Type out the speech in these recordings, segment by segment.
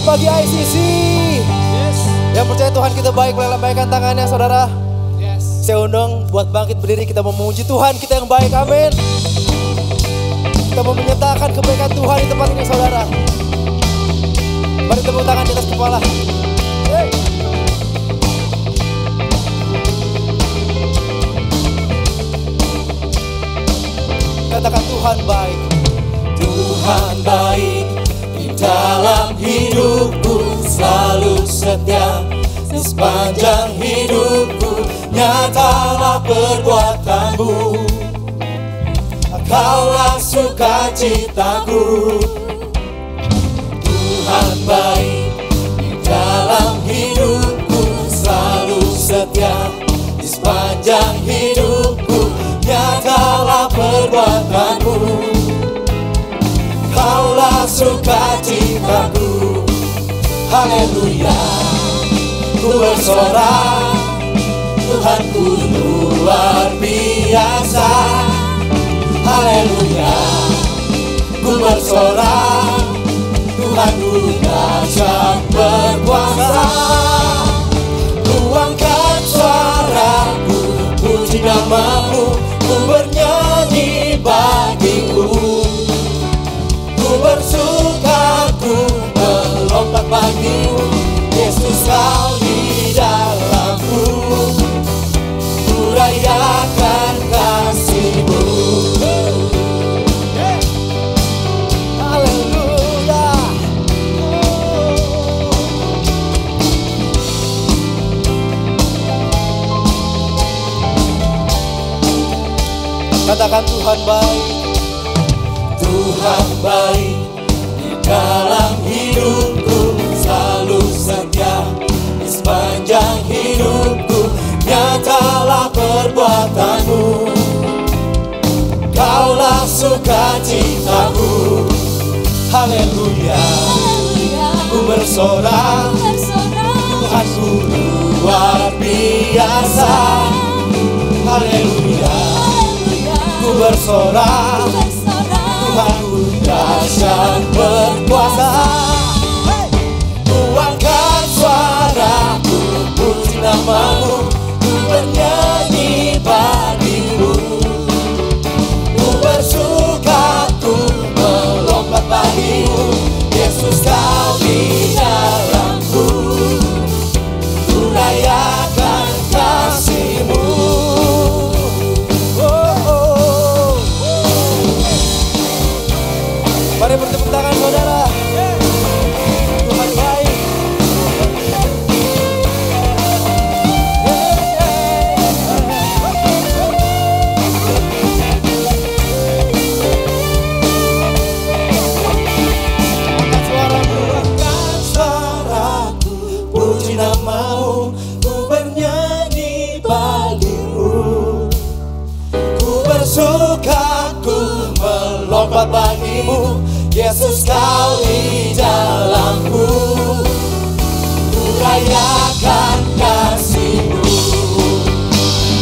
bagi ICC. Yes. Yang percaya Tuhan kita baik, boleh lambaikan tangannya saudara. Yes. Saya undang buat bangkit berdiri, kita mau memuji Tuhan kita yang baik, amin. Kita mau menyatakan kebaikan Tuhan di tempat ini saudara. Mari tepuk tangan di atas kepala. Hey. Katakan Tuhan baik. Tuhan baik di dalam hidupku, selalu setia di sepanjang hidupku. Nyatalah perbuatanmu, Kaulah sukacitaku. Tuhan baik di dalam hidupku, selalu setia di sepanjang hidupku. Nyatalah perbuatanmu, Kaulah sukacitaku. Haleluya, ku bersorak, Tuhanku luar biasa. Haleluya, ku bersorak, Tuhanku dahsyat berkuasa. Ku angkat suaraku, puji namamu, ku bernyanyi bagimu. Ku bersuka, ku melompat bagimu, Yesus kau di dalamku. Ku rayakan kasih-Mu. Haleluya. Katakan Tuhan baik. Tuhan baik di dalam hidupku, selalu setia di sepanjang hidupku. Nyatalah perbuatanmu, Kaulah sukacitaku. Haleluya, ku bersorak, Tuhanku luar biasa. Haleluya, ku bersorak, Tuhanku dahsyat berkuasa. Ku angkat suaraku, puji namamu, ku bernyanyi bagimu. Ku bersuka, ku melompat bagimu, Yesus kau di dalamku. Ku rayakan kasih-Mu. Mari bertepuk tangan saudara. Tuhan baik. Angkat suaramu, Angkat suaraku, puji namamu, ku bernyanyi bagimu. Ku bersuka, ku melompat bagimu, Yesus kau di dalamku. Ku rayakan kasih-Mu.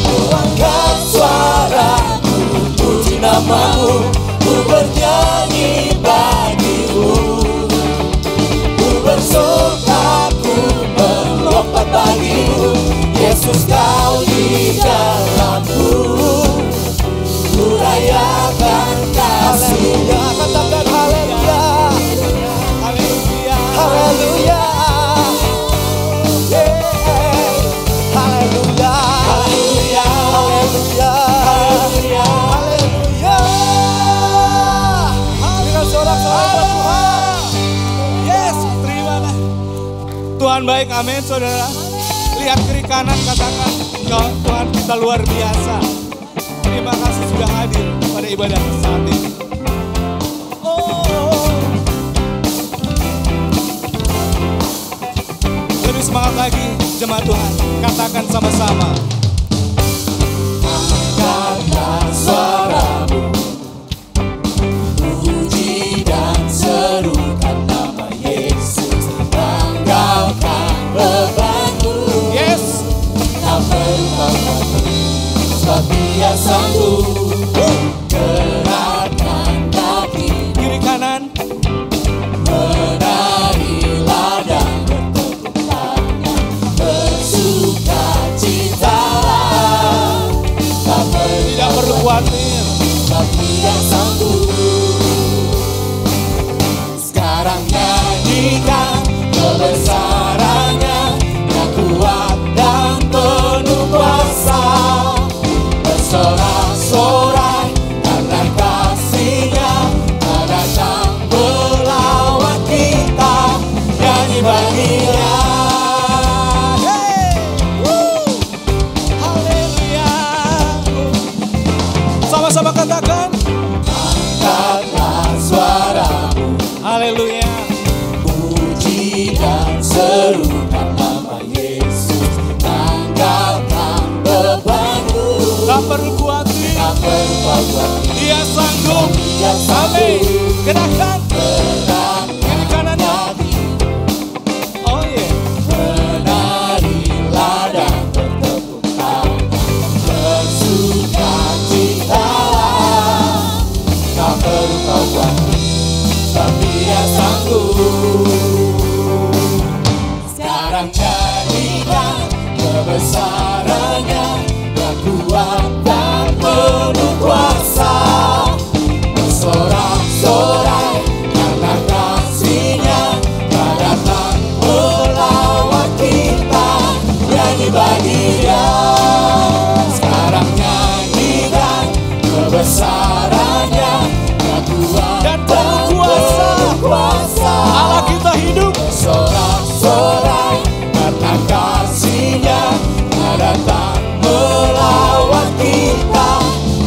Ku angkat suaraku, puji namamu, ku bernyanyi bagimu. Ku bersuka, ku melompat bagimu, Yesus kau di dalamku. Ku rayakan kasih-Mu. Katakan haleluya. Haleluya. Haleluya. Yeah. Haleluya. Haleluya, Haleluya. haleluya. Haleluya. Dengan sorak-sorai buat Tuhan. Yes, terima kasih. Tuhan baik, amin saudara. Lihat kiri kanan, katakan Tuhan kita luar biasa. Terima kasih sudah hadir pada ibadah saat ini. Lebih semangat lagi jemaat Tuhan, katakan sama-sama. Angkatlah suaramu, puji dan serukan nama Yesus. Tanggalkan bebanmu, Yes, tak perlu takut, sebab Dia sanggup. Gerakkan kaki, kiri kanan. menarilah khawatir. sebab Dia sanggup. Sekarang nyanyikan kebesarannya, yang kuat dan penuh kuasa. Bersorak-sorai karena kasih-Nya, datang melawat kita, nyanyi bagi Dia. Haleluya. Sama-sama katakan. Angkatlah suaramu, Haleluya. puji dan serukan nama Yesus. Tanggalkan bebanmu, Tak perlu khawatir. tak perlu khawatir. Dia sanggup. Dia Amin. sanggup. Gerakan Gerak kiri kanannya. hati, Oh iya. menarilah dan bertepuk tangan, bersukacitalah. Tak perlu kau khawatir, sebab Dia sanggup. Sekarang nyanyikan kebesarannya, yang kuat dan penuh kuasa. Bersorak-sorai karena kasih-Nya, datang melawat kita, nyanyi bagi Dia. Sekarang nyanyikan kebesarannya, yang kuat Dan penuh kuasa. penuh kuasa. Allah kita hidup. Sorak-sorai karena kasih-Nya, datang melawat kita,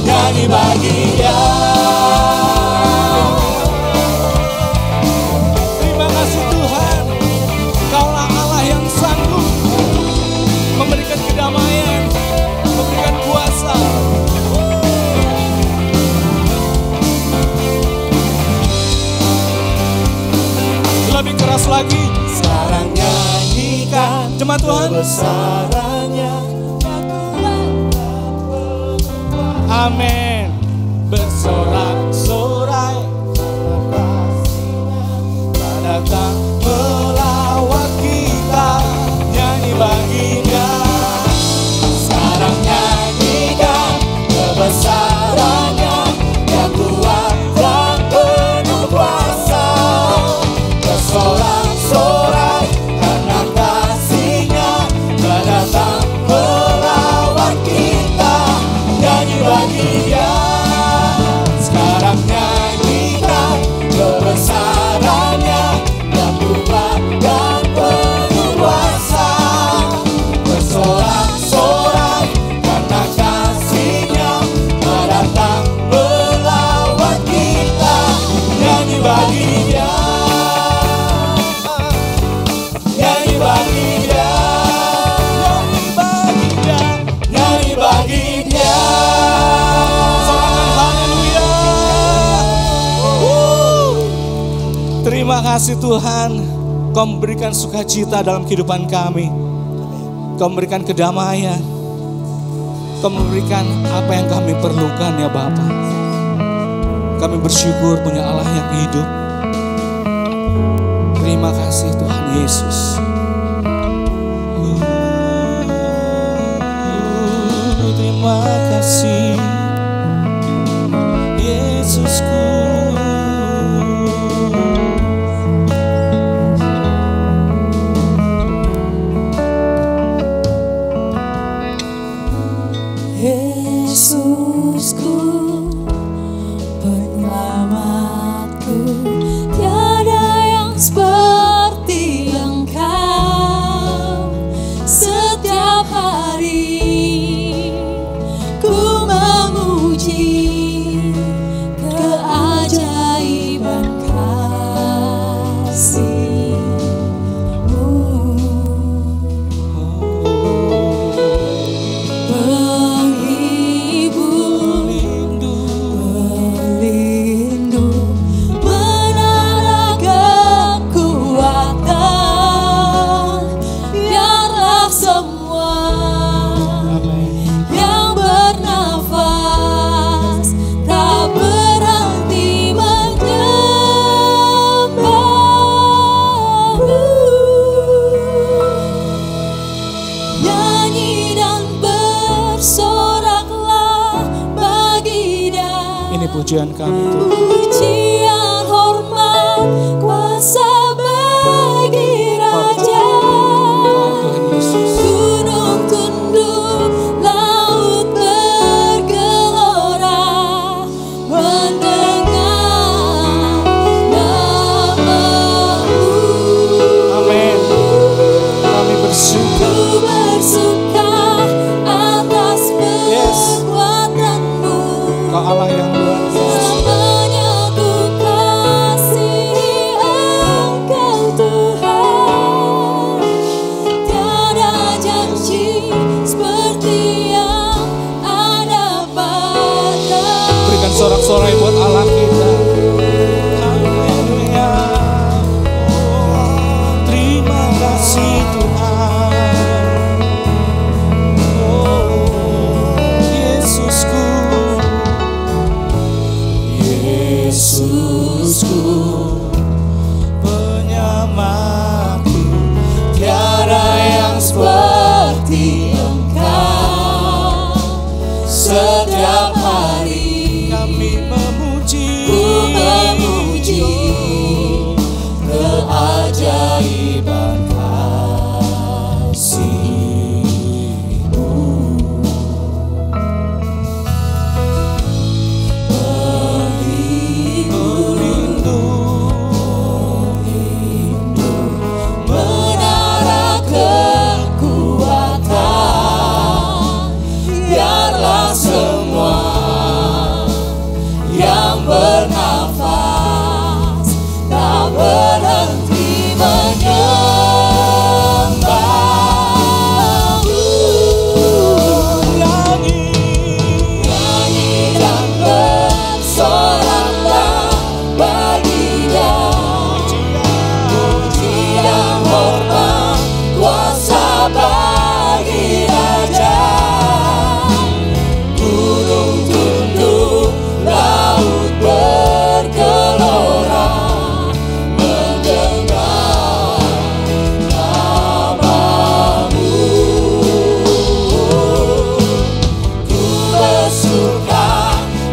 nyanyi bagi Dia. Terima kasih Tuhan. Kaulah Allah yang sanggup memberikan kedamaian, memberikan kuasa. Lebih keras lagi. Sekarang nyanyikan Jemaat Tuhan. kebesarannya, Amin. Bersorak-sorai datang melawat kita, nyanyi bagi Dia. sekarang nyanyikan kebesarannya, yang kuat dan penuh kuasa. Bersorak-sorai karena kasih-Nya, datang melawat kita, nyanyi bagi Dia. Sekarang nyanyikan kebesarannya, yang kuat dan penuh kuasa. Bersorak-sorai karena kasih-Nya, datang melawat kita, nyanyi bagi Dia. Nyanyi bagi Dia, Nyanyi bagi Dia. nyanyi bagi Dia. Sorakan haleluya. Terima kasih Tuhan. Kau memberikan sukacita dalam kehidupan kami. Kau memberikan kedamaian. Kau memberikan apa yang kami perlukan ya Bapa. Kami bersyukur punya Allah yang hidup. Terima kasih Tuhan Yesus. Terima kasih Yesusku. Yesusku, penyelamatku, tiada yang seperti Engkau. Setiap hari ku memuji keajaiban kasih-Mu. Pelindung, menara kekuatan, biarlah semua yang bernafas pujian kami Tuhan. Pujian, hormat, kuasa bagi Raja. Tuhan Yesus. Gunung tunduk, laut bergelora, mendengar nama-Mu. Amin. Kami bersyukur. Ku bersuka atas perbuatan-Mu. Kau Allah yang luar biasa. Selamanya ku kasihi Engkau Tuhan. Tiada janji seperti yang ada padamu. Berikan sorak-sorai buat Allah kita. Haleluya. Oh, terima kasih Tuhan. Oh, Yesusku. Yesusku, penyamaku, tiada yang seperti Engkau. Setiap hari kami memuji, keajaiban kasih-Mu. Menara kekuatan, biarlah semua yang bernafas tak berhenti menyembah-Mu. Nyanyi dan bersoraklah bagi Dia. Pujian, hormat, kuasa bagi Raja. Gunung tunduk, laut bergelora, mendengar nama-Mu. Ku bersuka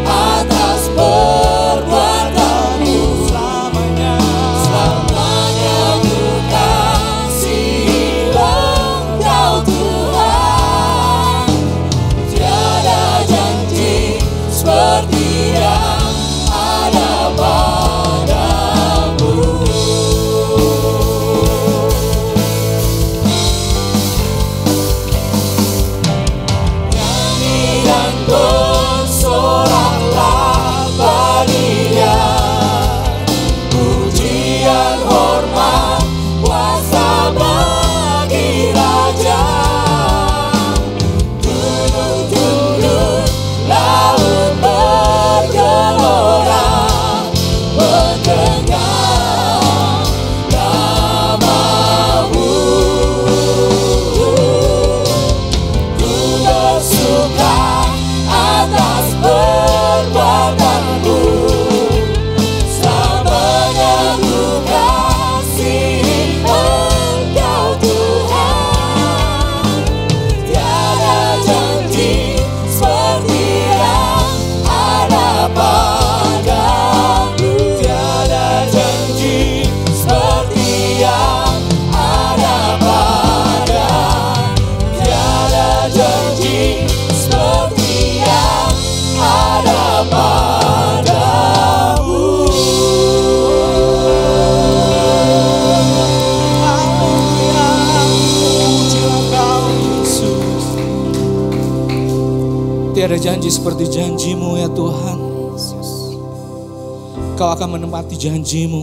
atas perbuatan-Mu. Selamanya ku kasihi Engkau Tuhan. Tiada janji seperti yang ada padamu. Nyanyi dan bersoraklah bagi Dia. Pujian, hormat, kuasa bagi Raja. Gunung tunduk, laut bergelora, mendengar nama-Mu. Ku bersuka atas perbuatan-Mu. Selamanya ku kasihi Engkau Tuhan. Tiada janji seperti yang ada padamu. Tiada janji seperti yang ada padamu. Tiada janji seperti yang ada padamu. Haleluya, pujilah Kau Yesus. Tiada janji seperti janji-Mu ya Tuhan. Kau akan menepati janji-Mu,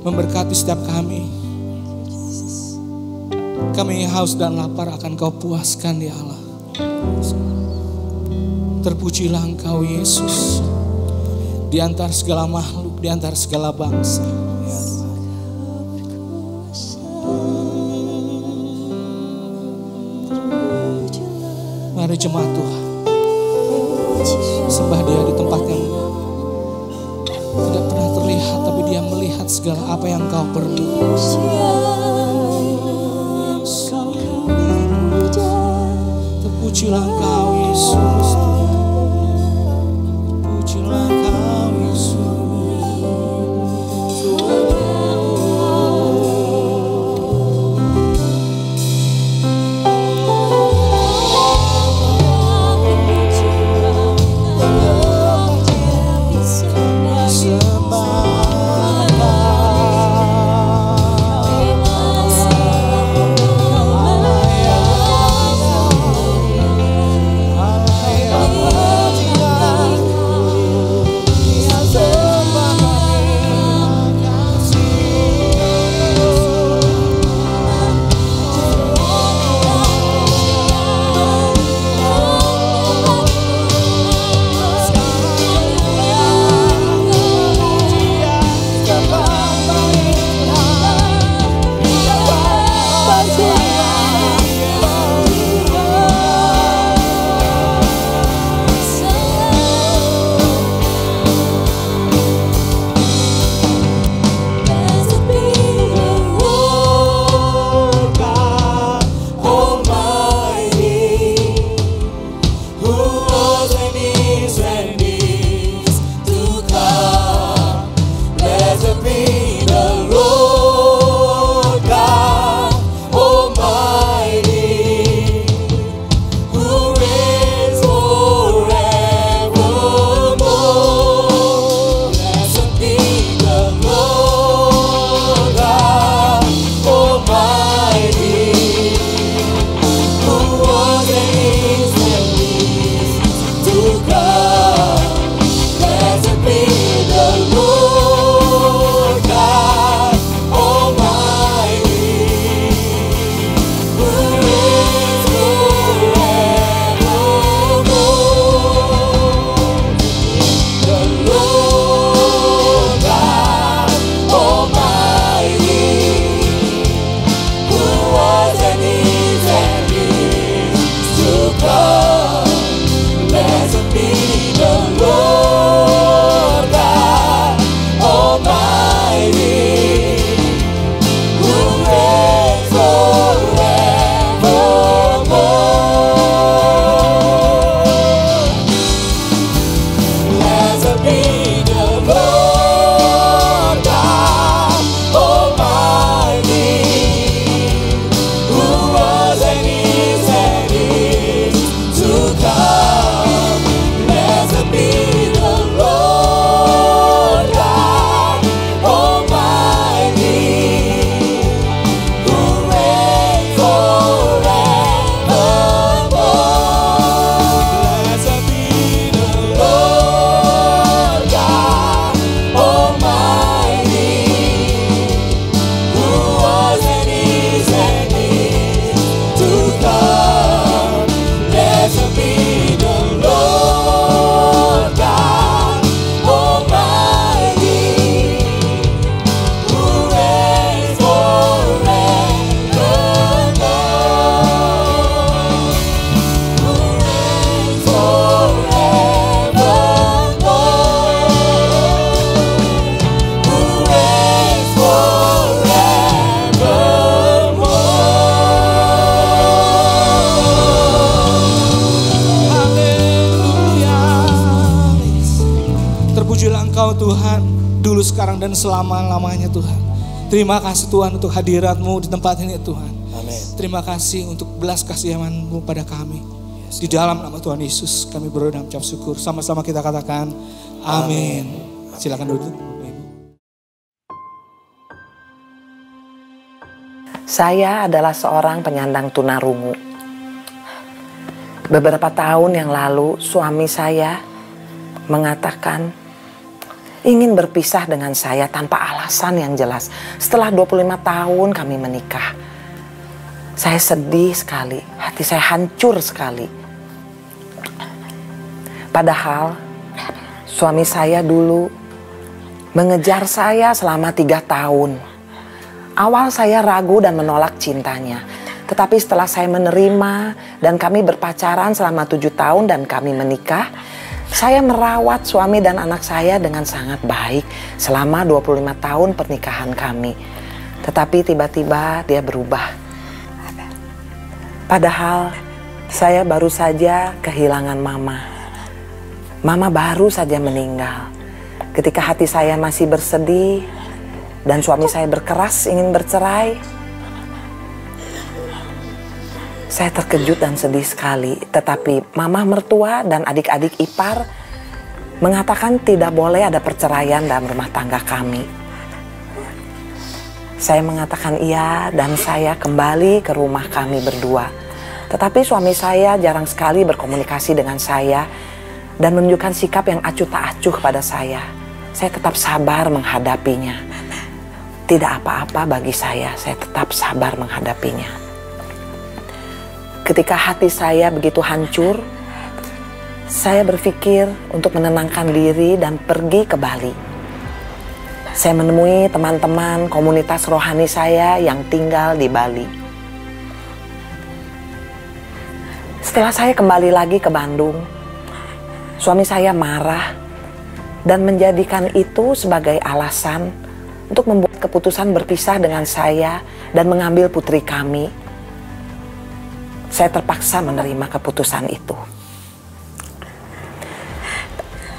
memberkati setiap kami. Kami haus dan lapar akan Kau puaskan ya Allah. Terpujilah Engkau Yesus, di antara segala makhluk, di antara segala bangsa. Ya Allah. Mari jemaat Tuhan, sembah Dia di tempat yang tidak pernah terlihat, tapi Dia melihat segala apa yang kau perlu. Terpujilah Engkau Yesus. Pujilah Engkau Tuhan, dulu, sekarang, dan selama-lamanya Tuhan. Terima kasih Tuhan untuk hadirat-Mu di tempat ini Tuhan. Amin. Terima kasih untuk belas kasihan-Mu pada kami. Di dalam nama Tuhan Yesus kami berdoa dan mengucap syukur. Sama-sama kita katakan amin. Silakan duduk. Saya adalah seorang penyandang tunarungu. Beberapa tahun yang lalu suami saya mengatakan ingin berpisah dengan saya tanpa alasan yang jelas. Setelah 25 tahun kami menikah. Saya sedih sekali, hati saya hancur sekali. Padahal suami saya dulu mengejar saya selama 3 tahun. Awal saya ragu dan menolak cintanya. Tetapi setelah saya menerima dan kami berpacaran selama 7 tahun dan kami menikah, saya merawat suami dan anak saya dengan sangat baik selama 25 tahun pernikahan kami. Tetapi tiba-tiba dia berubah. Padahal saya baru saja kehilangan mama. Mama baru saja meninggal. Ketika hati saya masih bersedih dan suami saya berkeras ingin bercerai, saya terkejut dan sedih sekali. Tetapi mama mertua dan adik-adik ipar mengatakan tidak boleh ada perceraian dalam rumah tangga kami. Saya mengatakan iya dan saya kembali ke rumah kami berdua. Tetapi suami saya jarang sekali berkomunikasi dengan saya dan menunjukkan sikap yang acuh tak acuh pada saya. Saya tetap sabar menghadapinya. Tidak apa-apa bagi saya tetap sabar menghadapinya. Ketika hati saya begitu hancur, saya berpikir untuk menenangkan diri dan pergi ke Bali. Saya menemui teman-teman komunitas rohani saya yang tinggal di Bali. Setelah saya kembali lagi ke Bandung, suami saya marah dan menjadikan itu sebagai alasan untuk membuat keputusan berpisah dengan saya dan mengambil putri kami. Saya terpaksa menerima keputusan itu.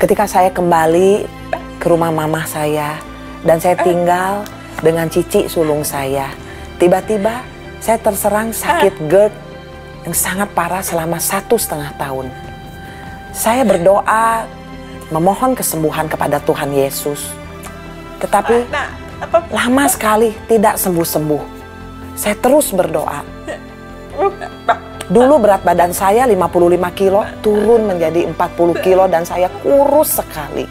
Ketika saya kembali ke rumah mama saya dan saya tinggal dengan cici sulung saya, tiba-tiba saya terserang sakit GERD yang sangat parah selama 1,5 tahun. Saya berdoa memohon kesembuhan kepada Tuhan Yesus. Tetapi lama sekali tidak sembuh-sembuh. Saya terus berdoa. Dulu berat badan saya 55 kilo, turun menjadi 40 kilo dan saya kurus sekali.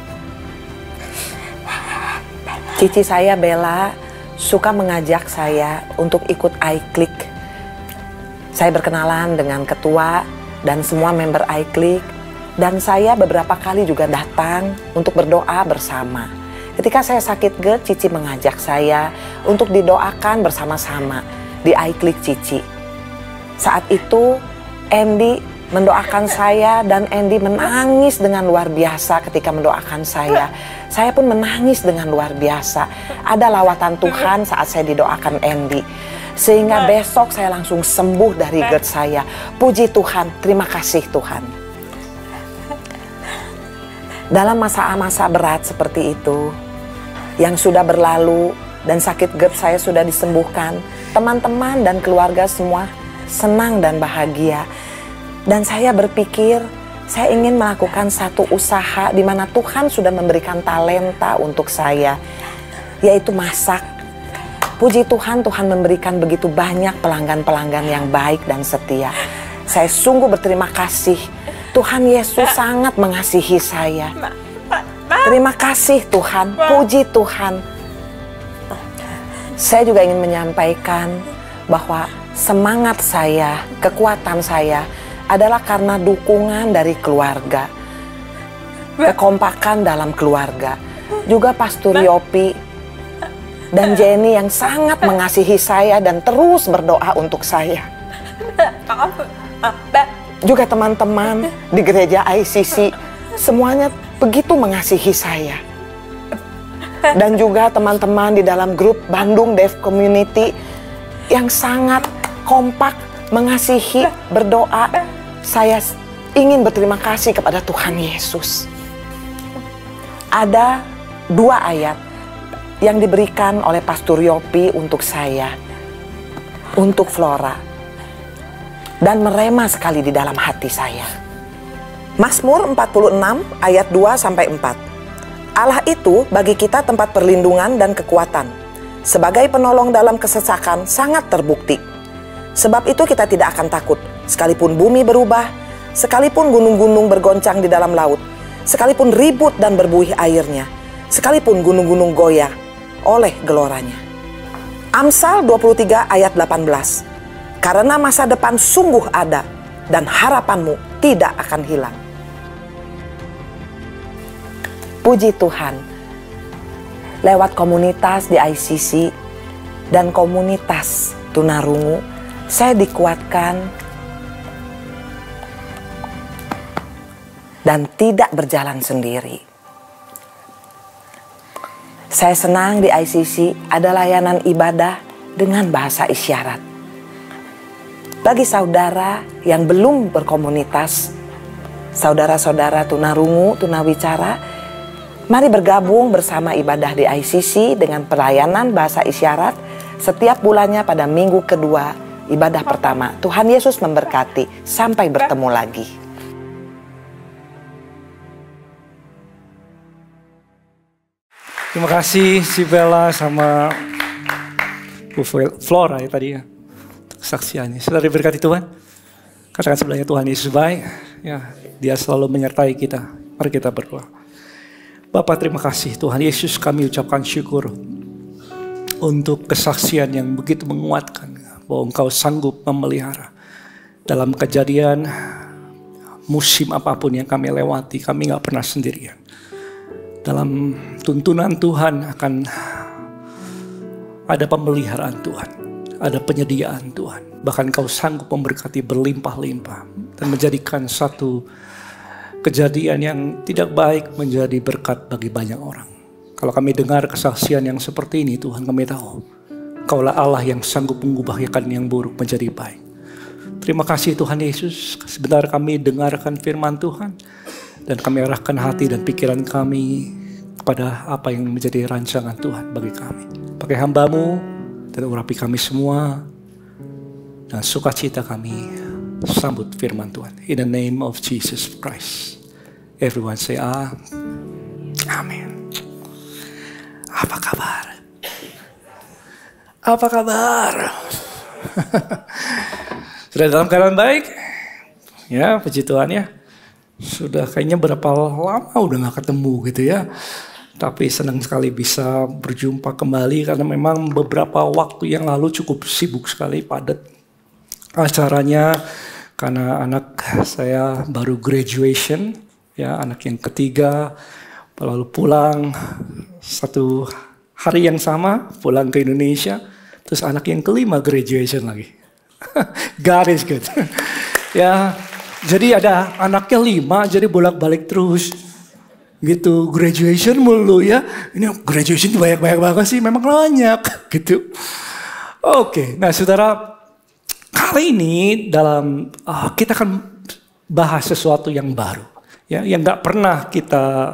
Cici saya Bella suka mengajak saya untuk ikut iClick. Saya berkenalan dengan ketua dan semua member iClick dan saya beberapa kali juga datang untuk berdoa bersama. Ketika saya sakit GERD, Cici mengajak saya untuk didoakan bersama-sama di iClick Cici. Saat itu Andy mendoakan saya dan Andy menangis dengan luar biasa ketika mendoakan saya. Saya pun menangis dengan luar biasa. Ada lawatan Tuhan saat saya didoakan Andy. Sehingga besok saya langsung sembuh dari GERD saya. Puji Tuhan, terima kasih Tuhan. Dalam masa-masa berat seperti itu, yang sudah berlalu dan sakit GERD saya sudah disembuhkan, teman-teman dan keluarga semua senang dan bahagia. Dan saya berpikir saya ingin melakukan satu usaha di mana Tuhan sudah memberikan talenta untuk saya, yaitu masak. Puji Tuhan, Tuhan memberikan begitu banyak pelanggan-pelanggan yang baik dan setia. Saya sungguh berterima kasih. Tuhan Yesus sangat mengasihi saya. Terima kasih Tuhan, puji Tuhan. Saya juga ingin menyampaikan bahwa semangat saya, kekuatan saya adalah karena dukungan dari keluarga, kekompakan dalam keluarga. Juga Pastor Yopi dan Jenny yang sangat mengasihi saya dan terus berdoa untuk saya. Juga teman-teman di gereja ICC, semuanya begitu mengasihi saya. Dan juga teman-teman di dalam grup Bandung Deaf Community yang sangat kompak, mengasihi, berdoa. Saya ingin berterima kasih kepada Tuhan Yesus. ada 2 ayat yang diberikan oleh Pastor Yopi untuk saya, untuk Flora, dan merema sekali di dalam hati saya. Mazmur 46 ayat 2-4. Allah itu bagi kita tempat perlindungan dan kekuatan, sebagai penolong dalam kesesakan sangat terbukti. Sebab itu kita tidak akan takut, sekalipun bumi berubah, sekalipun gunung-gunung bergoncang di dalam laut, sekalipun ribut dan berbuih airnya, sekalipun gunung-gunung goyah oleh geloranya. Amsal 23 ayat 18. Karena masa depan sungguh ada dan harapanmu tidak akan hilang. Puji Tuhan, lewat komunitas di ICC dan komunitas tunarungu, saya dikuatkan dan tidak berjalan sendiri. Saya senang di ICC ada layanan ibadah dengan bahasa isyarat. Bagi saudara yang belum berkomunitas, saudara-saudara tunarungu, tunawicara, mari bergabung bersama ibadah di ICC dengan pelayanan bahasa isyarat setiap bulannya pada minggu kedua ibadah pertama. Tuhan Yesus memberkati. Sampai bertemu lagi. Terima kasih si Bella sama Bu Flora ya tadi ya, kesaksiannya. Sudah diberkati Tuhan. Katakan sebelahnya, Tuhan Yesus baik. Ya, Dia selalu menyertai kita. Mari kita berdoa. Bapa, terima kasih Tuhan Yesus, kami ucapkan syukur untuk kesaksian yang begitu menguatkan bahwa Engkau sanggup memelihara. Dalam kejadian musim apapun yang kami lewati, kami gak pernah sendirian. Dalam tuntunan Tuhan akan ada pemeliharaan Tuhan, ada penyediaan Tuhan. Bahkan Engkau sanggup memberkati berlimpah-limpah dan menjadikan satu kejadian yang tidak baik menjadi berkat bagi banyak orang. Kalau kami dengar kesaksian yang seperti ini, Tuhan, kami tahu Engkaulah Allah yang sanggup mengubahkan yang buruk menjadi baik. Terima kasih Tuhan Yesus. Sebentar kami dengarkan firman Tuhan dan kami arahkan hati dan pikiran kami kepada apa yang menjadi rancangan Tuhan bagi kami. Pakai hamba-Mu dan urapi kami semua dan sukacita kami sambut firman Tuhan. In the name of Jesus Christ. Everyone say amin. Apa kabar? Apa kabar? Sudah dalam keadaan baik? Ya, puji Tuhan ya. Sudah kayaknya berapa lama udah gak ketemu gitu ya. Tapi senang sekali bisa berjumpa kembali karena memang beberapa waktu yang lalu cukup sibuk sekali, padat acaranya. Karena anak saya baru graduation, ya anak yang ketiga, lalu pulang satu hari yang sama, pulang ke Indonesia. Terus anak yang kelima graduation lagi. God is good. Ya, jadi ada anaknya 5, jadi bolak-balik terus. Gitu, graduation mulu ya. Ini graduation banyak-banyak banget sih, memang banyak gitu. Oke, nah saudara, kali ini dalam kita akan bahas sesuatu yang baru, ya, yang nggak pernah kita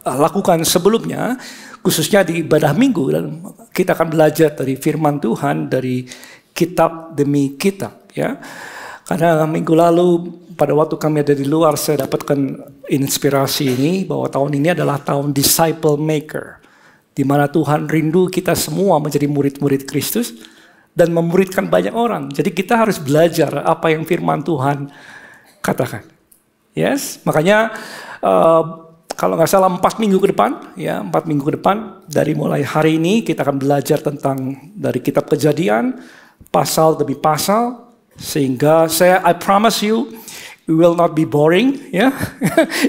lakukan sebelumnya, khususnya di ibadah minggu. Dan kita akan belajar dari firman Tuhan dari kitab demi kitab, ya. Karena minggu lalu pada waktu kami ada di luar, saya dapatkan inspirasi ini bahwa tahun ini adalah tahun disciple maker, di mana Tuhan rindu kita semua menjadi murid-murid Kristus dan memuridkan banyak orang. Jadi kita harus belajar apa yang firman Tuhan katakan. Yes, makanya kalau nggak salah 4 minggu ke depan, ya 4 minggu ke depan dari mulai hari ini kita akan belajar tentang dari kitab Kejadian, pasal demi pasal, sehingga I promise you, it will not be boring, ya.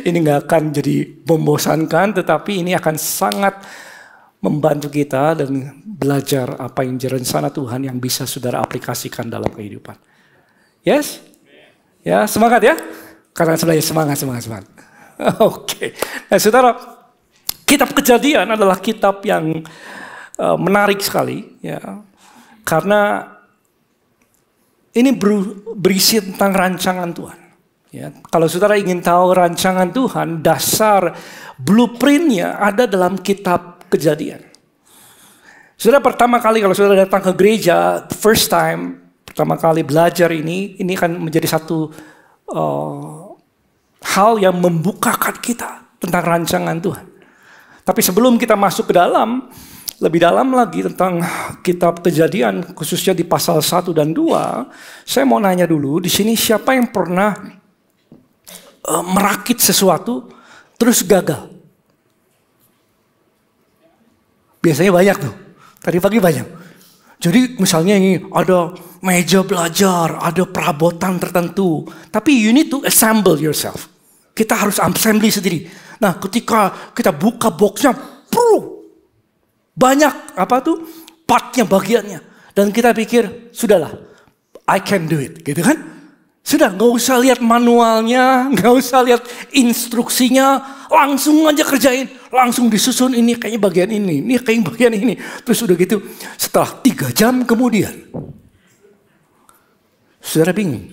Ini nggak akan jadi membosankan, tetapi ini akan sangat membantu kita dan belajar apa yang jadi rencana Tuhan yang bisa saudara aplikasikan dalam kehidupan. Yes? Ya, semangat ya. Karena sebenarnya semangat. Oke. Nah, saudara, kitab Kejadian adalah kitab yang menarik sekali, ya. Karena ini berisi tentang rancangan Tuhan. Ya, kalau saudara ingin tahu rancangan Tuhan, dasar blueprintnya ada dalam kitab Kejadian. Saudara pertama kali kalau saudara datang ke gereja, first time, pertama kali belajar ini kan menjadi satu hal yang membukakan kita tentang rancangan Tuhan. Tapi sebelum kita masuk ke dalam, lebih dalam lagi tentang kitab Kejadian, khususnya di pasal 1 dan 2, saya mau nanya dulu, di sini siapa yang pernah merakit sesuatu terus gagal? Biasanya banyak tuh. Tadi pagi banyak. Jadi misalnya ini ada meja belajar, ada perabotan tertentu, tapi you need to assemble yourself. Kita harus assembly sendiri. Nah, ketika kita buka boxnya, banyak partnya, bagiannya, dan kita pikir sudahlah, I can do it, gitu kan? Sudah, nggak usah lihat manualnya, nggak usah lihat instruksinya, langsung aja kerjain, langsung disusun ini kayaknya bagian ini kayaknya bagian ini. Terus udah gitu, setelah 3 jam kemudian, saudara bingung,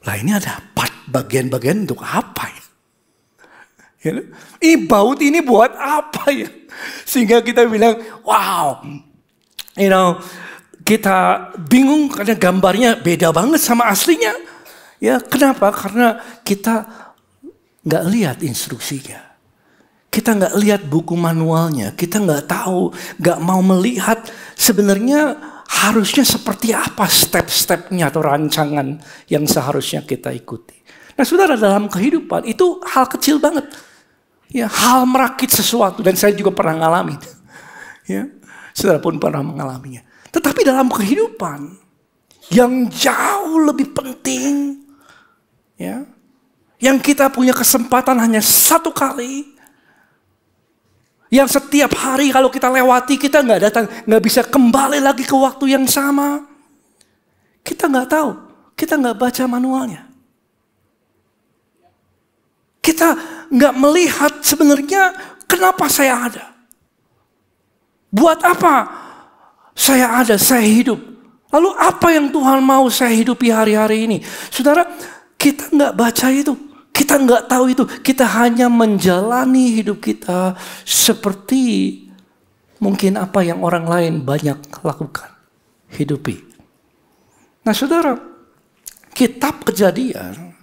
lah ini ada part bagian-bagian untuk apa ya? Ini baut ini buat apa ya? Sehingga kita bilang, wow, kita bingung karena gambarnya beda banget sama aslinya. Ya, kenapa? Karena kita nggak lihat instruksinya. Kita nggak lihat buku manualnya. Kita nggak tahu, nggak mau melihat sebenarnya harusnya seperti apa step-stepnya atau rancangan yang seharusnya kita ikuti. Nah, saudara, dalam kehidupan itu hal kecil banget. Ya, hal merakit sesuatu, dan saya juga pernah ngalamin. Ya, saudara pun pernah mengalaminya. Tetapi dalam kehidupan yang jauh lebih penting, ya, yang kita punya kesempatan hanya 1 kali, yang setiap hari kalau kita lewati kita nggak bisa kembali lagi ke waktu yang sama. Kita nggak tahu, kita nggak baca manualnya. Kita nggak melihat sebenarnya kenapa saya ada. Buat apa saya ada, saya hidup. Lalu apa yang Tuhan mau saya hidupi hari-hari ini? Saudara, kita nggak baca itu. Kita nggak tahu itu. Kita hanya menjalani hidup kita seperti mungkin apa yang orang lain banyak lakukan. Hidupi. Nah, saudara, kitab Kejadian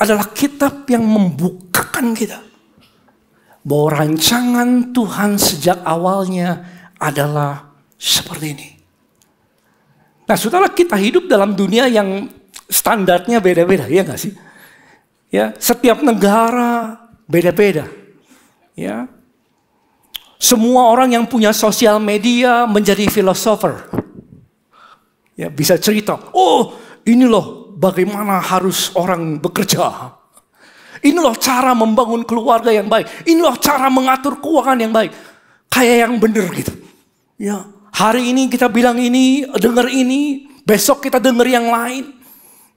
adalah kitab yang membukakan kita bahwa rancangan Tuhan sejak awalnya adalah seperti ini. Nah, saudara, kita hidup dalam dunia yang standarnya beda-beda, ya nggak sih? Ya, setiap negara beda-beda. Ya, semua orang yang punya sosial media menjadi filosofer. Ya, bisa cerita, oh ini loh bagaimana harus orang bekerja. Ini loh cara membangun keluarga yang baik. Ini loh cara mengatur keuangan yang baik. Kayak yang benar gitu. Ya, hari ini kita bilang ini, dengar ini, besok kita dengar yang lain.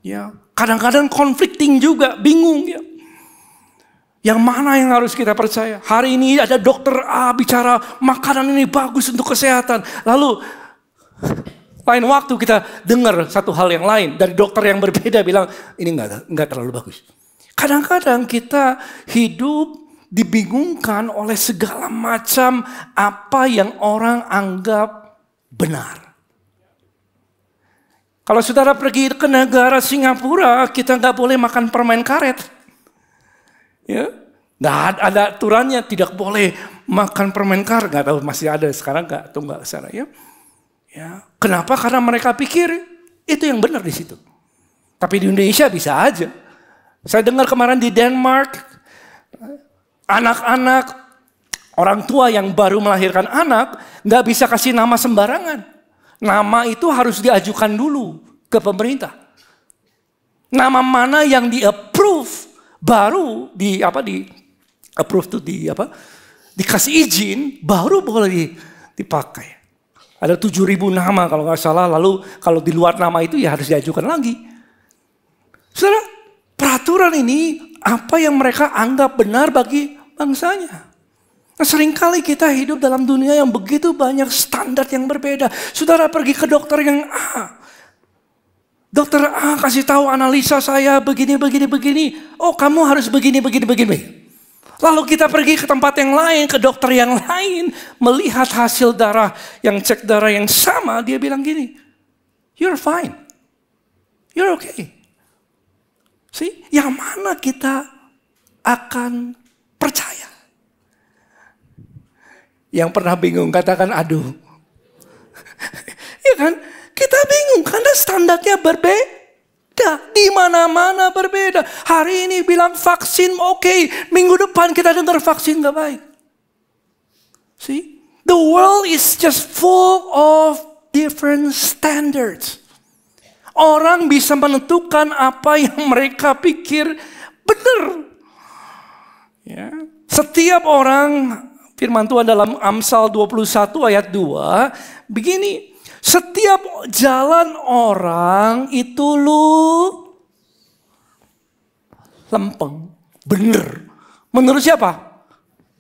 Ya, kadang-kadang conflicting juga, bingung ya. Yang mana yang harus kita percaya? Hari ini ada dokter A bicara makanan ini bagus untuk kesehatan. Lalu lain waktu kita dengar satu hal yang lain dari dokter yang berbeda bilang ini enggak terlalu bagus. Kadang-kadang kita hidup dibingungkan oleh segala macam apa yang orang anggap benar. Kalau saudara pergi ke negara Singapura, kita nggak boleh makan permen karet. Ya, nggak ada aturannya, tidak boleh makan permen karet. Nggak tahu masih ada sekarang nggak atau nggak sana ya. Ya, kenapa? Karena mereka pikir itu yang benar di situ. Tapi di Indonesia bisa aja. Saya dengar kemarin di Denmark, anak-anak, orang tua yang baru melahirkan anak, nggak bisa kasih nama sembarangan. Nama itu harus diajukan dulu ke pemerintah. Nama mana yang di-approve, baru dikasih izin, baru boleh dipakai. Ada 7.000 nama kalau nggak salah, lalu kalau di luar nama itu ya harus diajukan lagi. Saudara, peraturan ini apa yang mereka anggap benar bagi bangsanya. Nah, seringkali kita hidup dalam dunia yang begitu banyak standar yang berbeda. Saudara pergi ke dokter yang A. Dokter A kasih tahu analisa saya begini. Oh, kamu harus begini. Lalu kita pergi ke tempat yang lain, ke dokter yang lain, melihat hasil darah, yang cek darah yang sama, dia bilang gini, you're fine, you're okay. See, yang mana kita akan percaya? Yang pernah bingung katakan aduh. Ya kan? Kita bingung karena standarnya berbeda. Di mana-mana berbeda. Hari ini bilang vaksin oke. Minggu depan kita dengar vaksin gak baik. See? The world is just full of different standards. Orang bisa menentukan apa yang mereka pikir benar. Ya. Setiap orang, firman Tuhan dalam Amsal 21 ayat 2, begini. Setiap jalan orang itu lempeng, bener. Menurut siapa?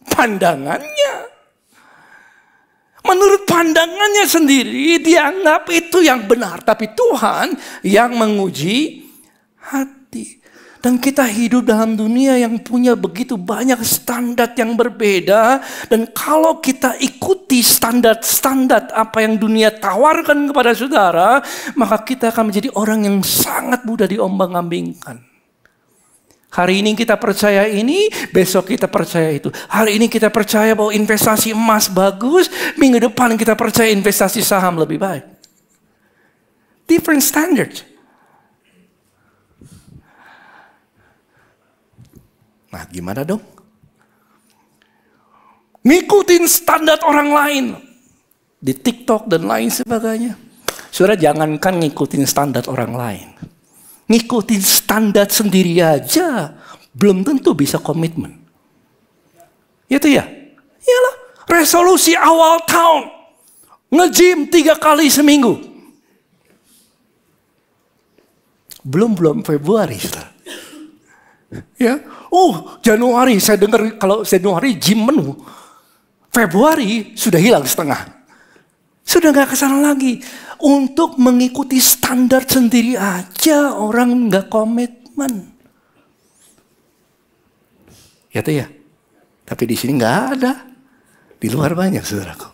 Pandangannya. Menurut pandangannya sendiri dianggap itu yang benar. Tapi Tuhan yang menguji hati. Dan kita hidup dalam dunia yang punya begitu banyak standar yang berbeda. Dan kalau kita ikuti standar-standar apa yang dunia tawarkan kepada saudara, maka kita akan menjadi orang yang sangat mudah diombang-ambingkan. Hari ini kita percaya ini, besok kita percaya itu. Hari ini kita percaya bahwa investasi emas bagus, minggu depan kita percaya investasi saham lebih baik. Different standards. Nah, gimana dong? Ngikutin standar orang lain. Di TikTok dan lain sebagainya. Saudara, jangankan ngikutin standar orang lain. Ngikutin standar sendiri aja belum tentu bisa komitmen. Itu ya? Iyalah, resolusi awal tahun. Nge-gym 3 kali seminggu. Belum Februari, saudara. Ya, Januari saya dengar kalau Januari gym penuh. Februari sudah hilang setengah. Sudah gak kesana lagi. Untuk mengikuti standar sendiri aja orang gak komitmen. Ya tuh ya. Tapi di sini gak ada. Di luar banyak saudaraku.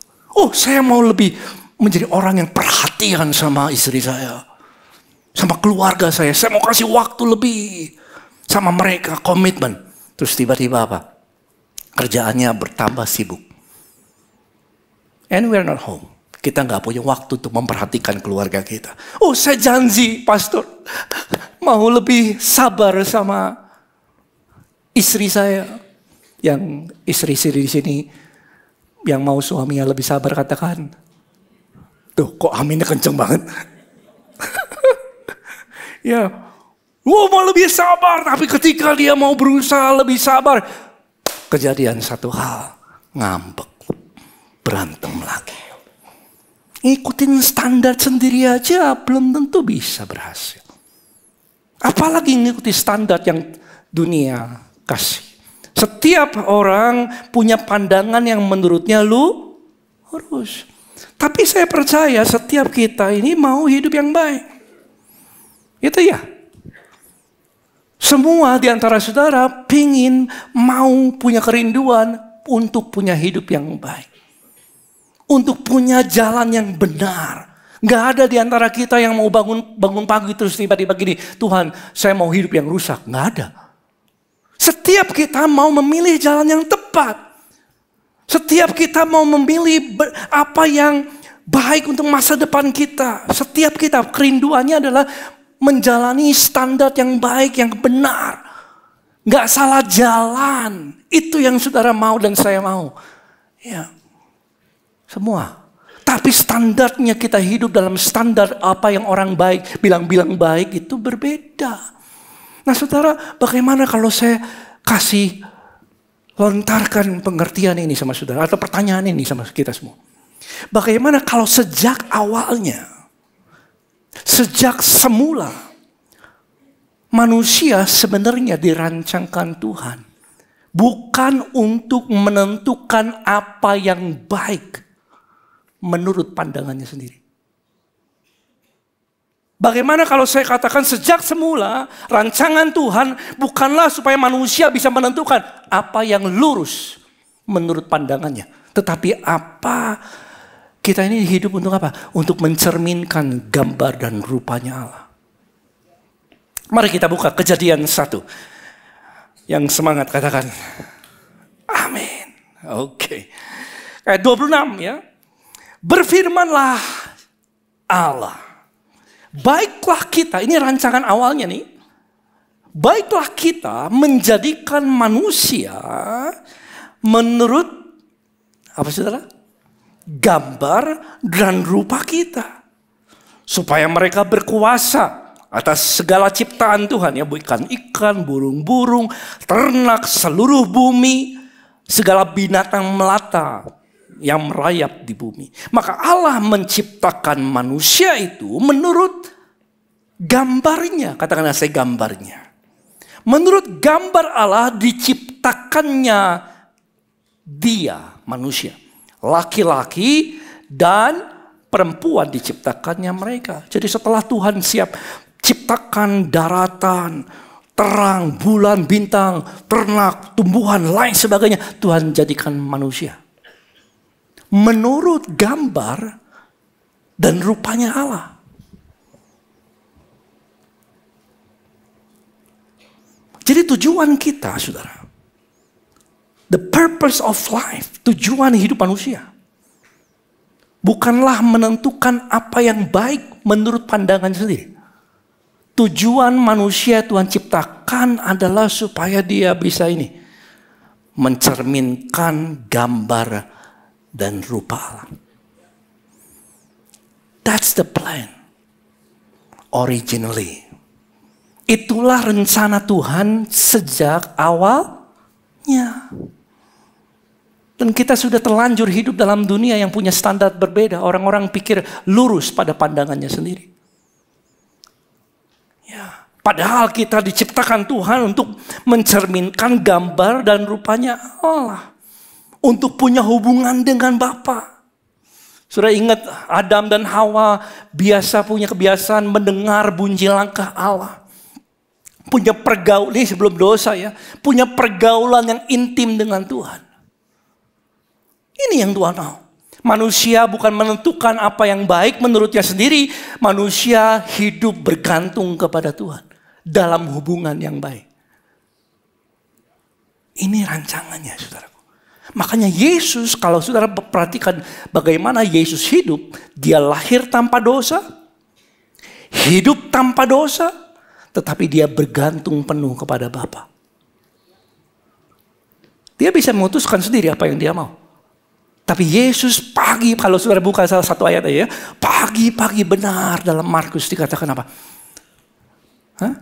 Saya mau lebih menjadi orang yang perhatian sama istri saya. Sama keluarga saya. Saya mau kasih waktu lebih sama mereka, komitmen. Terus tiba-tiba apa? Kerjaannya bertambah sibuk. And we're not home. Kita gak punya waktu untuk memperhatikan keluarga kita. Saya janji, pastor, mau lebih sabar sama istri saya. Yang istri-istri di sini, yang mau suaminya lebih sabar katakan. Tuh, kok aminnya kenceng banget. Ya. Mau lebih sabar, tapi ketika dia mau berusaha lebih sabar, kejadian satu hal, ngambek, berantem lagi. Ikutin standar sendiri aja belum tentu bisa berhasil. Apalagi ngikuti standar yang dunia kasih. Setiap orang punya pandangan yang menurutnya lurus. Tapi saya percaya setiap kita ini mau hidup yang baik. Itu ya. Semua di antara saudara pingin mau punya kerinduan untuk punya hidup yang baik. Untuk punya jalan yang benar. Gak ada di antara kita yang mau bangun pagi terus tiba-tiba gini, Tuhan saya mau hidup yang rusak. Gak ada. Setiap kita mau memilih jalan yang tepat. Setiap kita mau memilih apa yang baik untuk masa depan kita. Setiap kita kerinduannya adalah menjalani standar yang baik, yang benar. Gak salah jalan. Itu yang saudara mau dan saya mau. Ya, semua. Tapi standarnya kita hidup dalam standar apa yang orang baik, bilang-bilang baik itu berbeda. Nah saudara, bagaimana kalau saya kasih lontarkan pengertian ini sama saudara. Atau pertanyaan ini sama kita semua. Bagaimana kalau sejak awalnya, sejak semula, manusia sebenarnya dirancangkan Tuhan. Bukan untuk menentukan apa yang baik menurut pandangannya sendiri. Bagaimana kalau saya katakan sejak semula rancangan Tuhan bukanlah supaya manusia bisa menentukan apa yang lurus menurut pandangannya. Tetapi apa kita ini hidup untuk apa? Untuk mencerminkan gambar dan rupanya Allah. Mari kita buka Kejadian 1. Yang semangat katakan amin. Oke. Ayat 26 ya. Berfirmanlah Allah. Baiklah kita, ini rancangan awalnya nih. Baiklah kita menjadikan manusia menurut apa saudara? Gambar dan rupa kita. Supaya mereka berkuasa atas segala ciptaan Tuhan. Ya, ikan, burung-burung, ternak, seluruh bumi, segala binatang melata yang merayap di bumi. Maka Allah menciptakan manusia itu menurut gambarnya. Katakanlah saya gambarnya. Menurut gambar Allah diciptakannya dia, manusia. Laki-laki dan perempuan diciptakannya mereka. Jadi setelah Tuhan siap ciptakan daratan, terang, bulan, bintang, ternak, tumbuhan, lain sebagainya. Tuhan jadikan manusia menurut gambar dan rupanya Allah. Jadi tujuan kita, saudara, the purpose of life, tujuan hidup manusia, bukanlah menentukan apa yang baik menurut pandangan sendiri. Tujuan manusia Tuhan ciptakan adalah supaya dia bisa ini, mencerminkan gambar dan rupa Allah. That's the plan. Originally. Itulah rencana Tuhan sejak awalnya. Dan kita sudah terlanjur hidup dalam dunia yang punya standar berbeda. Orang-orang pikir lurus pada pandangannya sendiri. Ya, padahal kita diciptakan Tuhan untuk mencerminkan gambar dan rupanya Allah. Untuk punya hubungan dengan Bapa. Sudah ingat Adam dan Hawa biasa punya kebiasaan mendengar bunyi langkah Allah. Punya pergaulan, ini sebelum dosa ya. Punya pergaulan yang intim dengan Tuhan. Ini yang Tuhan mau. Manusia bukan menentukan apa yang baik menurutnya sendiri. Manusia hidup bergantung kepada Tuhan. Dalam hubungan yang baik. Ini rancangannya saudara. Makanya Yesus, kalau saudara perhatikan bagaimana Yesus hidup, dia lahir tanpa dosa, hidup tanpa dosa, tetapi dia bergantung penuh kepada Bapa. Dia bisa memutuskan sendiri apa yang dia mau. Tapi Yesus pagi, kalau saudara buka salah satu ayat aja ya, pagi-pagi benar dalam Markus dikatakan apa? Hah?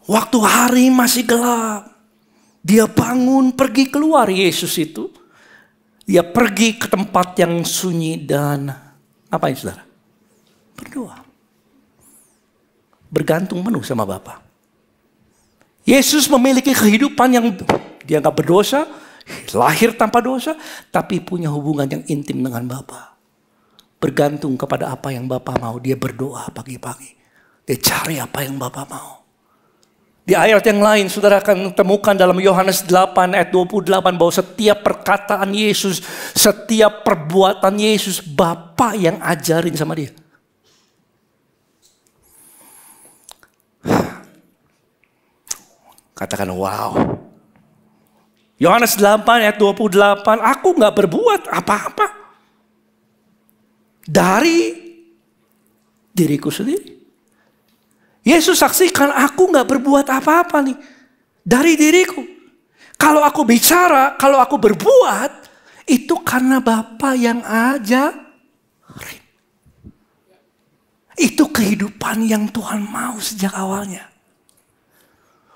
Waktu hari masih gelap. Dia bangun pergi keluar Yesus itu. Dia pergi ke tempat yang sunyi dan apa ini saudara? Berdoa. Bergantung penuh sama Bapa. Yesus memiliki kehidupan yang dia nggak berdosa, lahir tanpa dosa, tapi punya hubungan yang intim dengan Bapa. Bergantung kepada apa yang Bapa mau. Dia berdoa pagi-pagi. Dia cari apa yang Bapa mau. Di ayat yang lain saudara akan temukan dalam Yohanes 8 ayat 28 bahwa setiap perkataan Yesus, setiap perbuatan Yesus, Bapa yang ajarin sama dia. Katakan wow. Yohanes 8 ayat 28, aku gak berbuat apa-apa dari diriku sendiri. Yesus saksikan aku gak berbuat apa-apa nih dari diriku. Kalau aku bicara, kalau aku berbuat, itu karena Bapa yang ajarin. Itu kehidupan yang Tuhan mau sejak awalnya.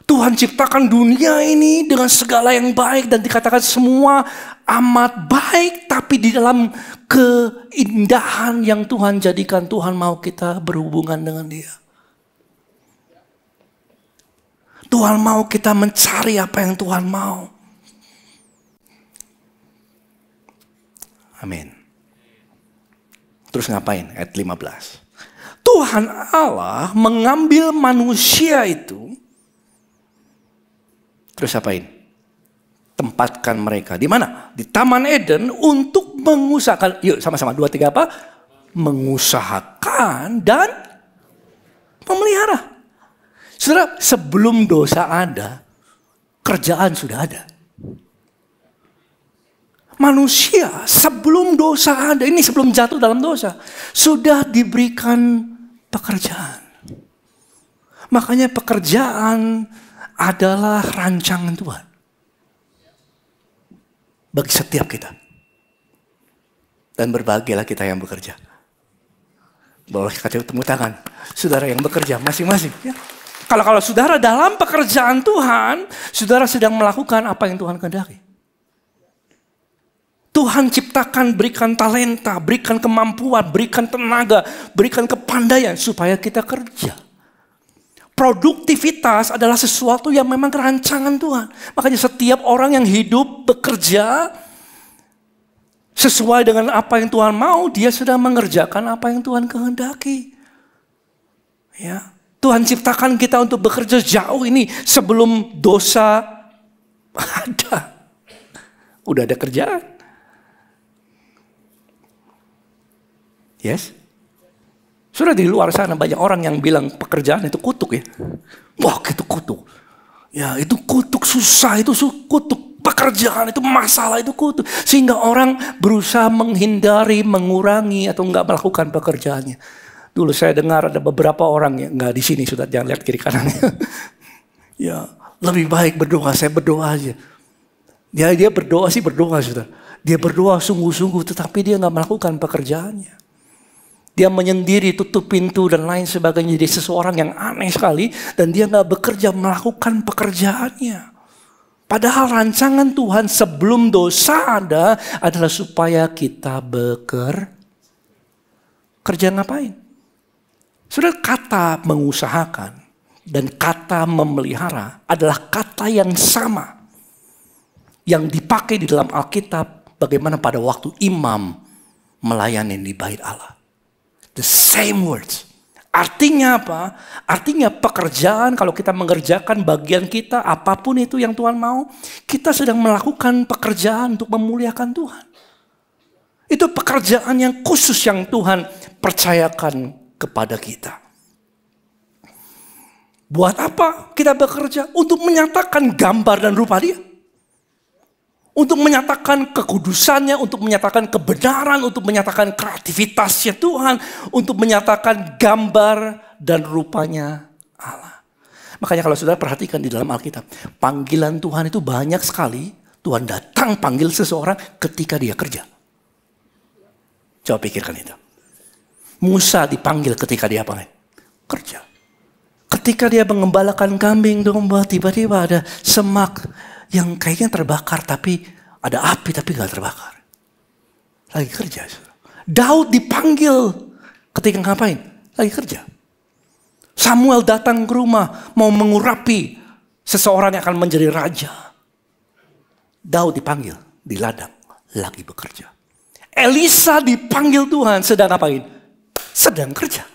Tuhan ciptakan dunia ini dengan segala yang baik dan dikatakan semua amat baik, tapi di dalam keindahan yang Tuhan jadikan, Tuhan mau kita berhubungan dengan Dia. Tuhan mau kita mencari apa yang Tuhan mau. Amin. Terus ngapain? Ayat 15. Tuhan Allah mengambil manusia itu, terus apain? Tempatkan mereka di mana? Di Taman Eden untuk mengusahakan. Yuk sama-sama 2, 3 apa? Mengusahakan dan memelihara. Saudara, sebelum dosa ada, kerjaan sudah ada. Manusia sebelum dosa ada, ini sebelum jatuh dalam dosa, sudah diberikan pekerjaan. Makanya pekerjaan adalah rancangan Tuhan bagi setiap kita. Dan berbahagialah kita yang bekerja. Boleh kata tepuk tangan, saudara yang bekerja masing-masing. Ya. Kalau saudara dalam pekerjaan Tuhan, saudara sedang melakukan apa yang Tuhan kehendaki. Tuhan ciptakan, berikan talenta, berikan kemampuan, berikan tenaga, berikan kepandaian supaya kita kerja. Produktivitas adalah sesuatu yang memang rancangan Tuhan. Makanya setiap orang yang hidup bekerja sesuai dengan apa yang Tuhan mau, dia sedang mengerjakan apa yang Tuhan kehendaki. Ya, Tuhan ciptakan kita untuk bekerja jauh ini sebelum dosa ada. Udah ada kerjaan. Yes? Sudah di luar sana banyak orang yang bilang pekerjaan itu kutuk ya. Wah itu kutuk. Ya itu kutuk, susah itu kutuk. Pekerjaan itu masalah, itu kutuk. Sehingga orang berusaha menghindari, mengurangi atau enggak melakukan pekerjaannya. Dulu saya dengar ada beberapa orang yang enggak di sini, sudah jangan lihat kiri kanannya. Ya lebih baik berdoa, saya berdoa aja. Dia berdoa sih berdoa sudah. Dia berdoa sungguh-sungguh tetapi dia enggak melakukan pekerjaannya. Dia menyendiri, tutup pintu dan lain sebagainya. Jadi seseorang yang aneh sekali. Dan dia gak bekerja, melakukan pekerjaannya. Padahal rancangan Tuhan sebelum dosa ada adalah supaya kita kerja ngapain? Sudah kata mengusahakan dan kata memelihara adalah kata yang sama. Yang dipakai di dalam Alkitab bagaimana pada waktu imam melayani di bait Allah. The same words. Artinya apa? Artinya pekerjaan, kalau kita mengerjakan bagian kita, apapun itu yang Tuhan mau, kita sedang melakukan pekerjaan untuk memuliakan Tuhan. Itu pekerjaan yang khusus yang Tuhan percayakan kepada kita. Buat apa kita bekerja? Untuk menyatakan gambar dan rupa Dia. Untuk menyatakan kekudusannya, untuk menyatakan kebenaran, untuk menyatakan kreativitasnya Tuhan, untuk menyatakan gambar dan rupanya Allah. Makanya kalau saudara perhatikan di dalam Alkitab, panggilan Tuhan itu banyak sekali. Tuhan datang panggil seseorang ketika dia kerja. Coba pikirkan itu. Musa dipanggil ketika dia apa? Kerja. Ketika dia mengembalakan kambing domba, tiba-tiba ada semak yang kayaknya terbakar tapi ada api tapi gak terbakar. Lagi kerja. Daud dipanggil ketika ngapain? Lagi kerja. Samuel datang ke rumah mau mengurapi seseorang yang akan menjadi raja. Daud dipanggil di ladang lagi bekerja. Elisa dipanggil Tuhan sedang ngapain? Sedang kerja.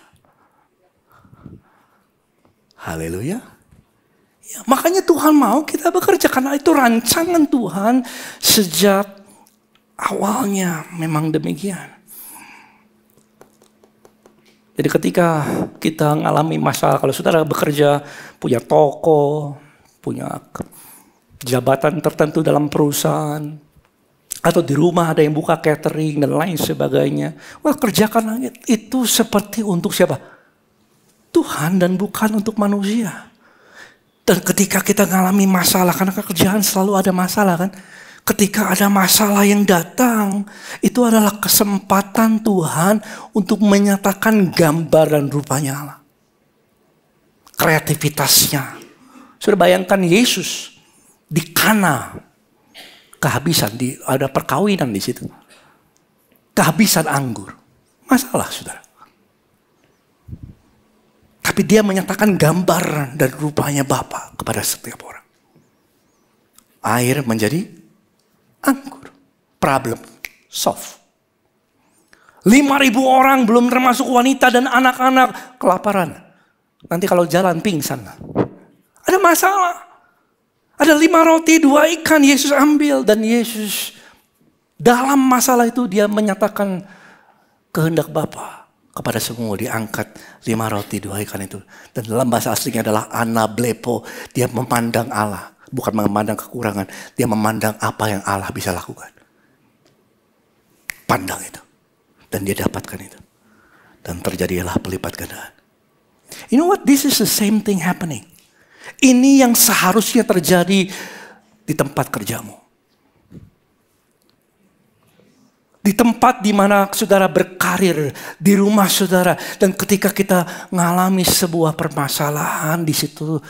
Haleluya. Ya, makanya Tuhan mau kita bekerja karena itu rancangan Tuhan sejak awalnya memang demikian. Jadi ketika kita mengalami masalah, kalau saudara bekerja, punya toko, punya jabatan tertentu dalam perusahaan, atau di rumah ada yang buka catering dan lain sebagainya. Wah, kerjakan itu seperti untuk siapa? Tuhan dan bukan untuk manusia. Dan ketika kita mengalami masalah, karena kerjaan selalu ada masalah kan. Ketika ada masalah yang datang, itu adalah kesempatan Tuhan untuk menyatakan gambar dan rupanya Allah. Kreativitasnya. Sudah bayangkan Yesus di Kana. Kehabisan, ada perkawinan di situ. Kehabisan anggur. Masalah saudara. Tapi dia menyatakan gambar dan rupanya Bapa kepada setiap orang. Air menjadi anggur. Problem solve. 5.000 orang belum termasuk wanita dan anak-anak kelaparan. Nanti kalau jalan pingsan. Ada masalah. Ada 5 roti 2 ikan Yesus ambil. Dan Yesus dalam masalah itu dia menyatakan kehendak Bapa kepada semua. Diangkat 5 roti 2 ikan itu. Dan dalam bahasa aslinya adalah anablepo. Dia memandang Allah. Bukan memandang kekurangan. Dia memandang apa yang Allah bisa lakukan. Pandang itu. Dan dia dapatkan itu. Dan terjadilah pelipat gandaan. You know what? This is the same thing happening. Ini yang seharusnya terjadi di tempat kerjamu. Di tempat di mana saudara berkarir, di rumah saudara. Dan ketika kita mengalami sebuah permasalahan di situ,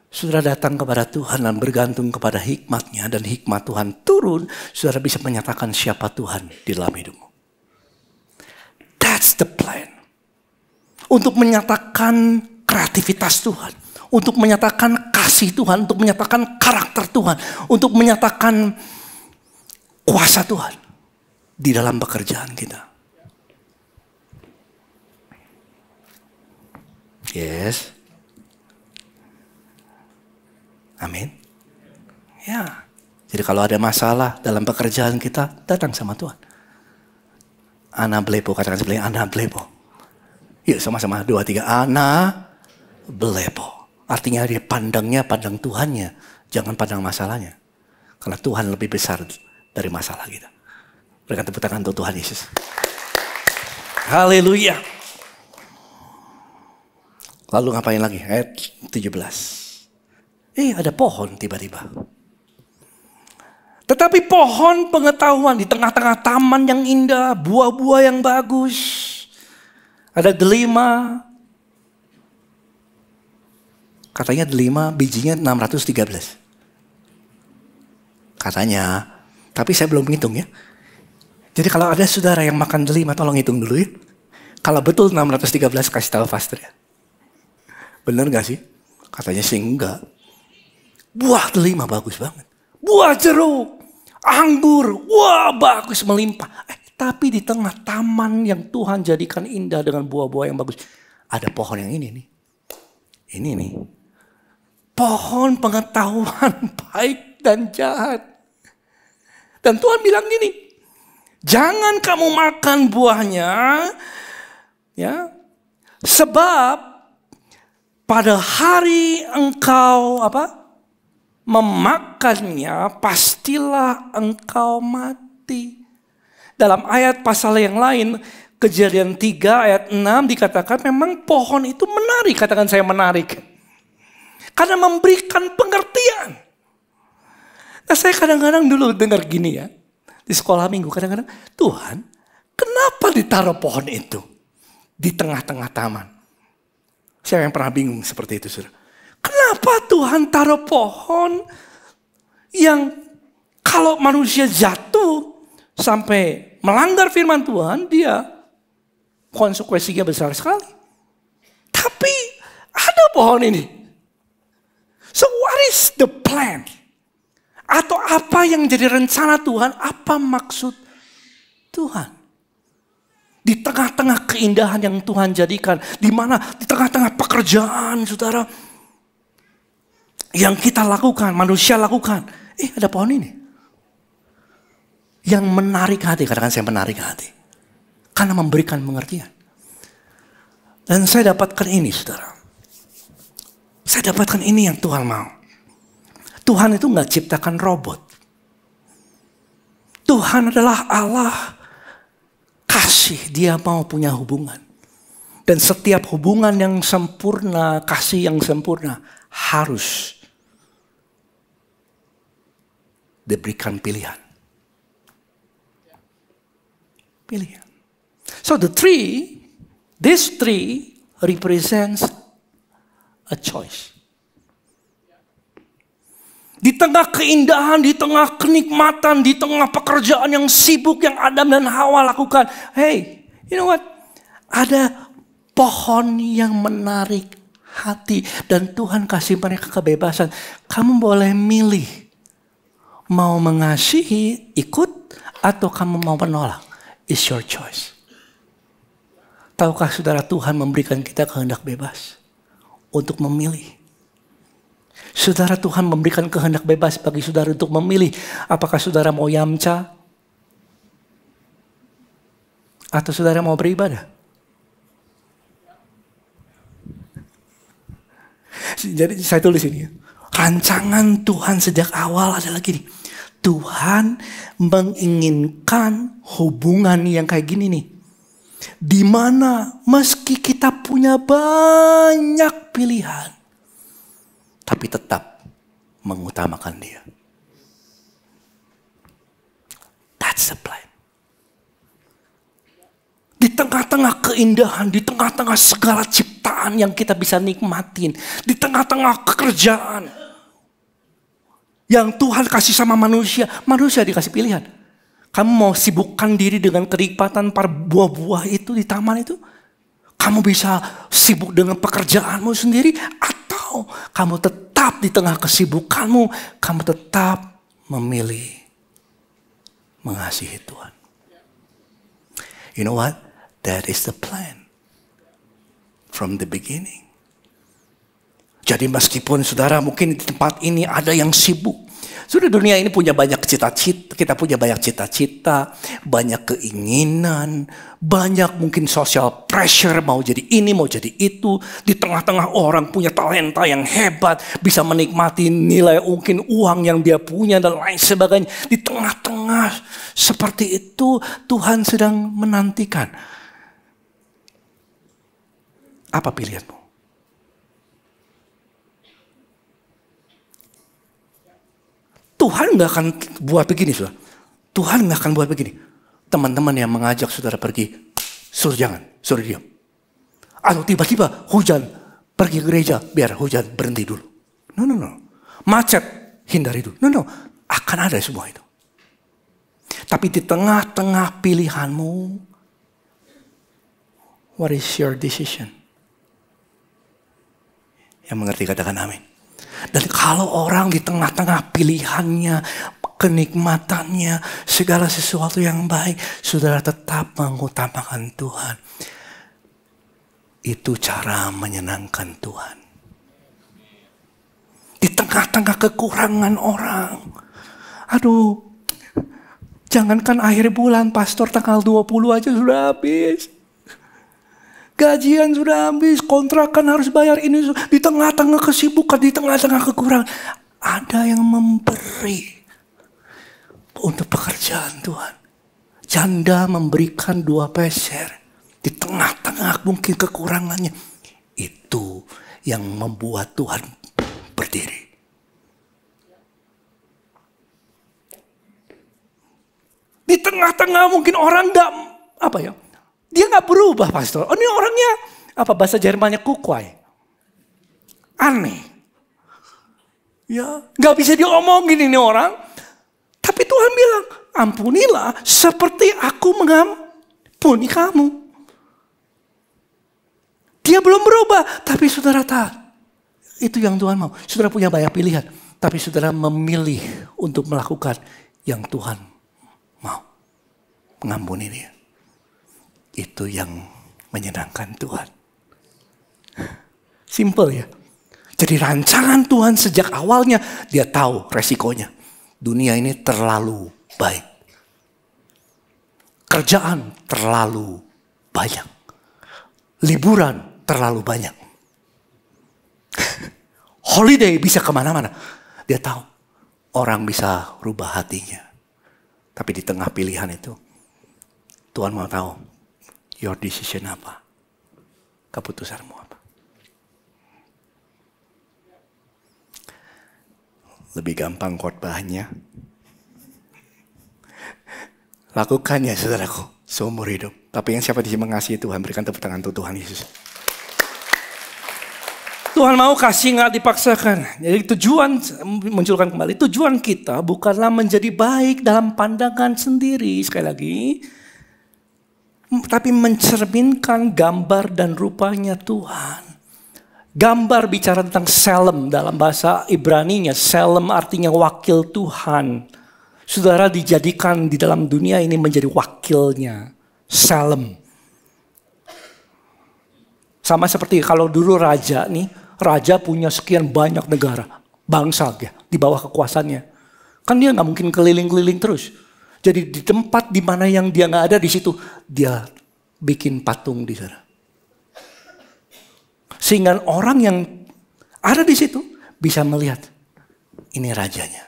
saudara datang kepada Tuhan dan bergantung kepada hikmat-Nya. Dan hikmat Tuhan turun, saudara bisa menyatakan siapa Tuhan di dalam hidupmu. That's the plan. Untuk menyatakan kreativitas Tuhan. Untuk menyatakan kasih Tuhan. Untuk menyatakan karakter Tuhan. Untuk menyatakan kuasa Tuhan. Di dalam pekerjaan kita. Yes. Amin. Ya. Jadi kalau ada masalah dalam pekerjaan kita, datang sama Tuhan. Anablepo, katakan sebelahnya anablepo. Yuk sama-sama 2, 3. Anablepo. Artinya dia pandangnya pandang Tuhannya. Jangan pandang masalahnya. Karena Tuhan lebih besar dari masalah kita. Berikan tepuk tangan untuk Tuhan Yesus. Haleluya. Lalu ngapain lagi? Ayat 17. Ada pohon tiba-tiba. Tetapi pohon pengetahuan di tengah-tengah taman yang indah, buah-buah yang bagus. Ada delima. Katanya delima bijinya 613. Katanya, tapi saya belum ngitung ya. Jadi kalau ada saudara yang makan delima, tolong hitung dulu ya. Kalau betul 613 kasih tahu pastor ya. Bener gak sih? Katanya sih enggak. Buah delima bagus banget. Buah jeruk. Anggur, wah bagus melimpah. Tapi di tengah taman yang Tuhan jadikan indah dengan buah-buah yang bagus. Ada pohon yang ini nih. Ini nih. Pohon pengetahuan baik dan jahat. Dan Tuhan bilang gini. Jangan kamu makan buahnya. Ya. Sebab pada hari engkau memakannya, pastilah engkau mati. Dalam ayat pasal yang lain, Kejadian 3 ayat 6 dikatakan memang pohon itu menarik. Katakan saya menarik. Karena memberikan pengertian. Nah saya kadang-kadang dulu dengar gini ya. Di sekolah minggu kadang-kadang, Tuhan kenapa ditaruh pohon itu di tengah-tengah taman? Siapa yang pernah bingung seperti itu saudara? Kenapa Tuhan taruh pohon yang kalau manusia jatuh sampai melanggar firman Tuhan, dia konsekuensinya besar sekali. Tapi ada pohon ini. So what is the plan? Atau apa yang jadi rencana Tuhan? Apa maksud Tuhan? Di tengah-tengah keindahan yang Tuhan jadikan. Di mana di tengah-tengah pekerjaan saudara. Yang kita lakukan, manusia lakukan. Ada pohon ini. Yang menarik hati, katakan saya menarik hati. Karena memberikan pengertian. Dan saya dapatkan ini saudara. Saya dapatkan ini yang Tuhan mau. Tuhan itu gak ciptakan robot. Tuhan adalah Allah kasih, dia mau punya hubungan. Dan setiap hubungan yang sempurna, kasih yang sempurna harus diberikan pilihan. Pilihan. So this tree represents a choice. Di tengah keindahan, di tengah kenikmatan, di tengah pekerjaan yang sibuk yang Adam dan Hawa lakukan. Hey, you know what? Ada pohon yang menarik hati. Dan Tuhan kasih mereka kebebasan. Kamu boleh milih. Mau mengasihi, ikut, atau kamu mau menolak. It's your choice. Tahukah saudara, Tuhan memberikan kita kehendak bebas untuk memilih. Saudara, Tuhan memberikan kehendak bebas bagi saudara untuk memilih. Apakah saudara mau yamca? Atau saudara mau beribadah? Jadi saya tulis ini ya. Rancangan Tuhan sejak awal adalah gini. Tuhan menginginkan hubungan yang kayak gini nih. Di mana meski kita punya banyak pilihan, tapi tetap mengutamakan Dia. That's the plan. Di tengah-tengah keindahan, di tengah-tengah segala ciptaan yang kita bisa nikmatin, di tengah-tengah pekerjaan yang Tuhan kasih sama manusia, manusia dikasih pilihan. Kamu mau sibukkan diri dengan kenikmatan para buah-buah itu di taman itu? Kamu bisa sibuk dengan pekerjaanmu sendiri, atau kamu tetap di tengah kesibukanmu, kamu tetap memilih mengasihi Tuhan. You know what? That is the plan from the beginning. Jadi meskipun saudara mungkin di tempat ini ada yang sibuk. Sudah, dunia ini punya banyak cita-cita, kita punya banyak cita-cita, banyak keinginan, banyak mungkin social pressure, mau jadi ini, mau jadi itu. Di tengah-tengah orang punya talenta yang hebat, bisa menikmati nilai mungkin uang yang dia punya dan lain sebagainya. Di tengah-tengah seperti itu Tuhan sedang menantikan. Apa pilihanmu? Tuhan gak akan buat begini, saudara. Tuhan gak akan buat begini. Teman-teman yang mengajak saudara pergi, suruh jangan, suruh diam. Atau tiba-tiba hujan, pergi ke gereja, biar hujan berhenti dulu. No. Macet, hindari dulu. No. Akan ada semua itu. Tapi di tengah-tengah pilihanmu, what is your decision? Yang mengerti katakan amin. Dan kalau orang di tengah-tengah pilihannya, kenikmatannya, segala sesuatu yang baik, saudara tetap mengutamakan Tuhan. Itu cara menyenangkan Tuhan. Di tengah-tengah kekurangan orang. Aduh, jangankan akhir bulan, pastor tanggal 20 aja sudah habis. Gajian sudah habis, kontrakan harus bayar ini. Di tengah-tengah kesibukan, di tengah-tengah kekurangan. Ada yang memberi untuk pekerjaan Tuhan. Janda memberikan 2 peser. Di tengah-tengah mungkin kekurangannya. Itu yang membuat Tuhan berdiri. Di tengah-tengah mungkin orang dia nggak berubah, pastor. Oh, ini orangnya bahasa Jermannya kukwai. Aneh. Ya, nggak bisa diomongin ini orang. Tapi Tuhan bilang, ampunilah seperti aku mengampuni kamu. Dia belum berubah, tapi saudara taat. Itu yang Tuhan mau. Saudara punya banyak pilihan, tapi saudara memilih untuk melakukan yang Tuhan mau. Mengampuni dia. Itu yang menyenangkan Tuhan. Simple ya. Jadi rancangan Tuhan sejak awalnya, dia tahu resikonya. Dunia ini terlalu baik. Kerjaan terlalu banyak. Liburan terlalu banyak. Holiday bisa kemana-mana. Dia tahu orang bisa rubah hatinya. Tapi di tengah pilihan itu, Tuhan mau tahu. Your decision apa? Keputusanmu apa? Lebih gampang khotbahnya. Lakukannya saudaraku, seumur hidup. Tapi yang siapa di sini mengasihi Tuhan, berikan tepuk tangan untuk Tuhan Yesus. Tuhan mau kasih nggak dipaksakan. Jadi tujuan, munculkan kembali. Tujuan kita bukanlah menjadi baik dalam pandangan sendiri. Sekali lagi. Tapi mencerminkan gambar dan rupanya Tuhan. Gambar bicara tentang Selem dalam bahasa Ibraninya. Selem artinya wakil Tuhan. Saudara dijadikan di dalam dunia ini menjadi wakilnya. Selem. Sama seperti kalau dulu raja nih, raja punya sekian banyak negara, bangsa ya, di bawah kekuasaannya. Kan dia nggak mungkin keliling-keliling terus. Jadi di tempat di mana yang dia nggak ada, di situ dia bikin patung di sana. Sehingga orang yang ada di situ bisa melihat, ini rajanya.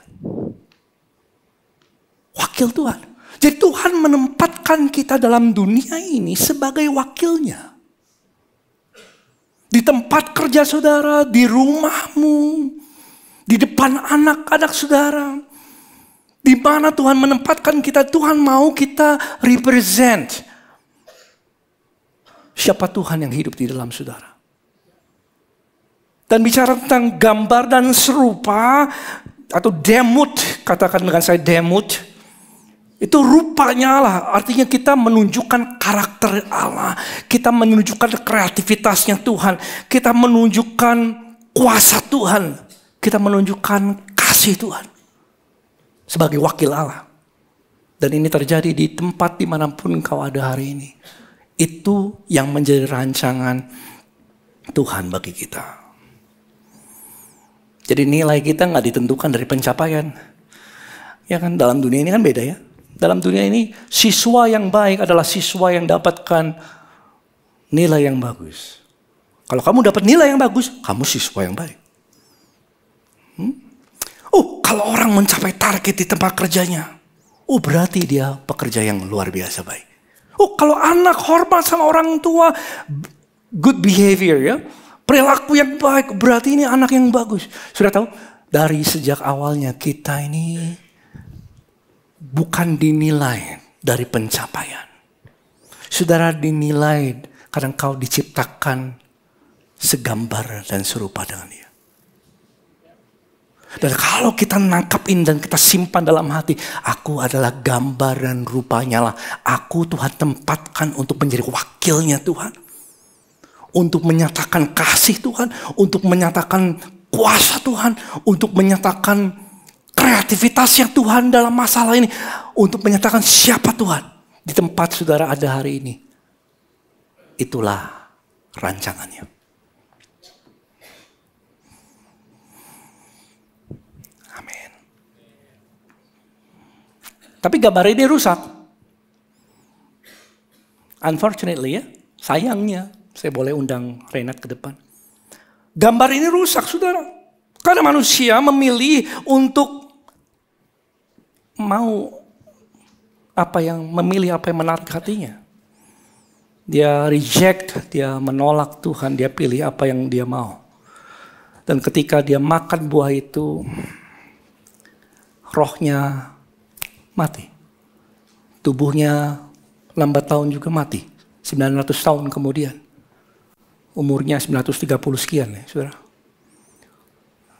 Wakil Tuhan. Jadi Tuhan menempatkan kita dalam dunia ini sebagai wakilnya. Di tempat kerja saudara, di rumahmu, di depan anak-anak saudara. Di mana Tuhan menempatkan kita, Tuhan mau kita represent siapa Tuhan yang hidup di dalam saudara. Dan bicara tentang gambar dan serupa, atau demut, katakan dengan saya demut. Itu rupanya Allah, artinya kita menunjukkan karakter Allah. Kita menunjukkan kreativitasnya Tuhan. Kita menunjukkan kuasa Tuhan. Kita menunjukkan kasih Tuhan. Sebagai wakil Allah. Dan ini terjadi di tempat dimanapun kau ada hari ini. Itu yang menjadi rancangan Tuhan bagi kita. Jadi nilai kita gak ditentukan dari pencapaian. Ya kan, dalam dunia ini kan beda ya. Dalam dunia ini siswa yang baik adalah siswa yang dapatkan nilai yang bagus. Kalau kamu dapat nilai yang bagus, kamu siswa yang baik. Oh, kalau orang mencapai target di tempat kerjanya, oh berarti dia pekerja yang luar biasa baik. Oh, kalau anak hormat sama orang tua, good behavior ya, perilaku yang baik, berarti ini anak yang bagus. Sudah tahu, dari sejak awalnya kita ini bukan dinilai dari pencapaian. Saudara dinilai karena kau diciptakan segambar dan serupa dengan dia. Dan kalau kita nangkapin dan kita simpan dalam hati, aku adalah gambar dan rupanya lah. Aku Tuhan tempatkan untuk menjadi wakilnya Tuhan. Untuk menyatakan kasih Tuhan, untuk menyatakan kuasa Tuhan, untuk menyatakan kreativitasnya Tuhan dalam masalah ini. Untuk menyatakan siapa Tuhan di tempat saudara ada hari ini. Itulah rancangannya. Amin. Tapi gambar ini rusak. Unfortunately ya, sayangnya. Saya boleh undang Renat ke depan. Gambar ini rusak saudara. Karena manusia memilih untuk memilih apa yang menarik hatinya. Dia reject, dia menolak Tuhan, dia pilih apa yang dia mau. Dan ketika dia makan buah itu, rohnya mati. Tubuhnya lambat tahun juga mati. 900 tahun kemudian. Umurnya 930 sekian ya saudara.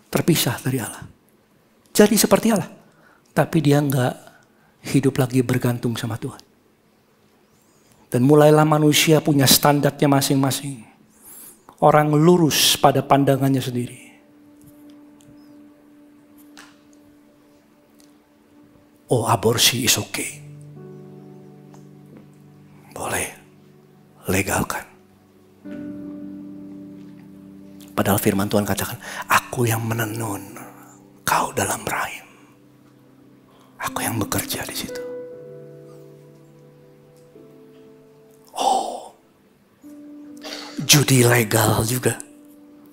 Terpisah dari Allah. Jadi seperti Allah. Tapi dia enggak hidup lagi bergantung sama Tuhan. Dan mulailah manusia punya standarnya masing-masing. Orang lurus pada pandangannya sendiri. Oh, aborsi is okay. Boleh. Legalkan. Padahal firman Tuhan katakan, aku yang menenun kau dalam rahim. Aku yang bekerja di situ. Oh, judi legal juga.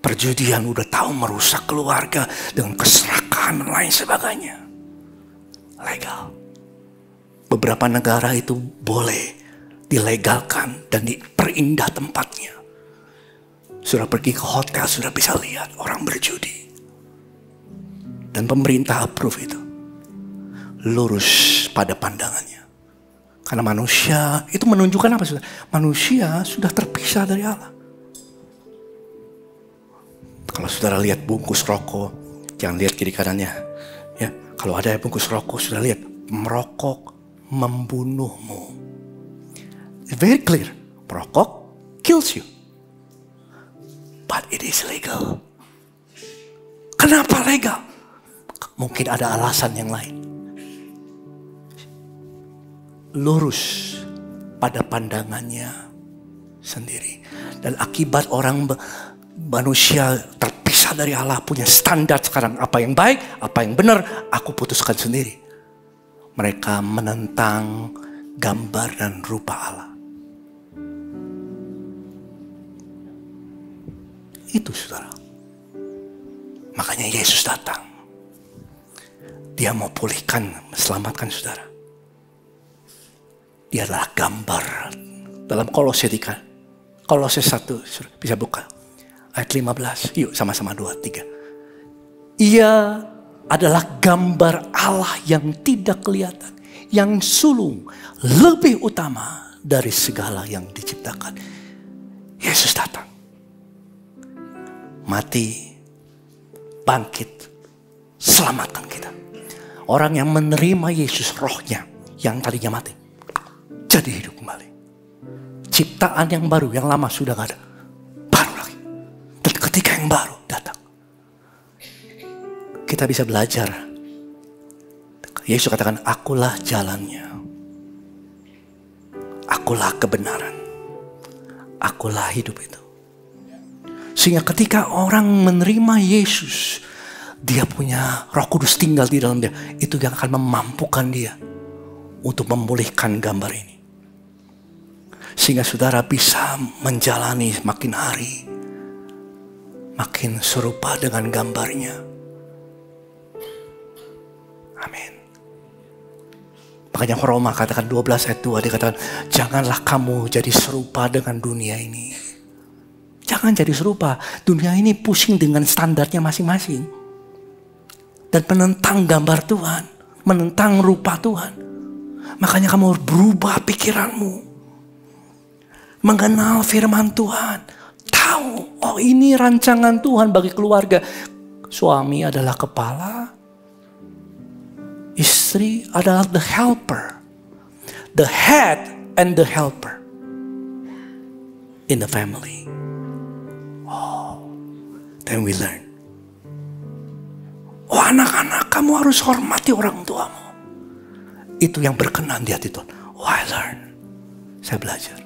Perjudian udah tahu merusak keluarga dengan keserakahan dan lain sebagainya. Legal. Beberapa negara itu boleh dilegalkan dan diperindah tempatnya. Sudah pergi ke hotel, sudah bisa lihat orang berjudi. Dan pemerintah approve itu. Lurus pada pandangannya. Karena manusia itu menunjukkan apa saudara? Manusia sudah terpisah dari Allah. Kalau saudara lihat bungkus rokok, jangan lihat kiri kanannya. Ya, kalau ada bungkus rokok, sudah lihat merokok membunuhmu. It's very clear. Merokok kills you. But it is legal. Kenapa legal? Mungkin ada alasan yang lain. Lurus pada pandangannya sendiri. Dan akibat orang manusia terpisah dari Allah, punya standar sekarang. Apa yang baik, apa yang benar, aku putuskan sendiri. Mereka menentang gambar dan rupa Allah. Itu saudara. Makanya Yesus datang. Dia mau pulihkan, selamatkan saudara. Dia adalah gambar. Dalam Kolose 3. Kolose 1, bisa buka. Ayat 15. Yuk sama-sama 2, 3. Ia adalah gambar Allah yang tidak kelihatan. Yang sulung, lebih utama dari segala yang diciptakan. Yesus datang. Mati, bangkit, selamatkan kita. Orang yang menerima Yesus, rohnya yang tadinya mati, jadi hidup kembali. Ciptaan yang baru, yang lama sudah gak ada, baru lagi. Dan ketika yang baru datang, kita bisa belajar. Yesus katakan, akulah jalannya, akulah kebenaran, akulah hidup itu. Sehingga ketika orang menerima Yesus, dia punya Roh Kudus tinggal di dalam dia. Itu yang akan memampukan dia untuk memulihkan gambar ini. Sehingga saudara bisa menjalani makin hari, makin serupa dengan gambarnya. Amin. Makanya Roma katakan 12 ayat 2, dia katakan, janganlah kamu jadi serupa dengan dunia ini. Jangan jadi serupa. Dunia ini pusing dengan standarnya masing-masing. Dan menentang gambar Tuhan. Menentang rupa Tuhan. Makanya kamu harus berubah pikiranmu. Mengenal firman Tuhan. Tahu, oh ini rancangan Tuhan bagi keluarga. Suami adalah kepala. Istri adalah the helper. The head and the helper. In the family. Then we learn. Oh anak-anak, kamu harus hormati orang tuamu. Itu yang berkenan di hati Tuhan. Oh I learn. Saya belajar.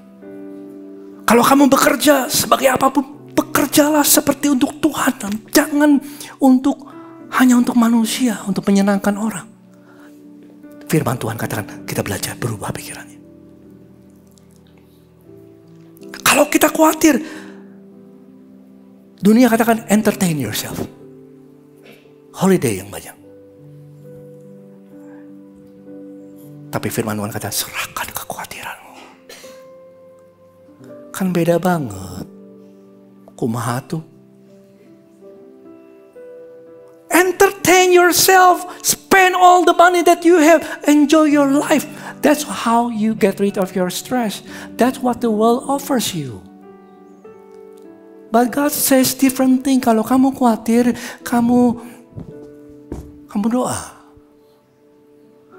Kalau kamu bekerja sebagai apapun, bekerjalah seperti untuk Tuhan. Jangan hanya untuk manusia, untuk menyenangkan orang. Firman Tuhan katakan, kita belajar berubah pikirannya. Kalau kita khawatir, dunia katakan entertain yourself. Holiday yang banyak. Tapi firman Tuhan kata serahkan kekhawatiranmu. Kan beda banget. Kumaha tuh. Entertain yourself. Spend all the money that you have. Enjoy your life. That's how you get rid of your stress. That's what the world offers you. But God says different thing. Kalau kamu khawatir, kamu doa.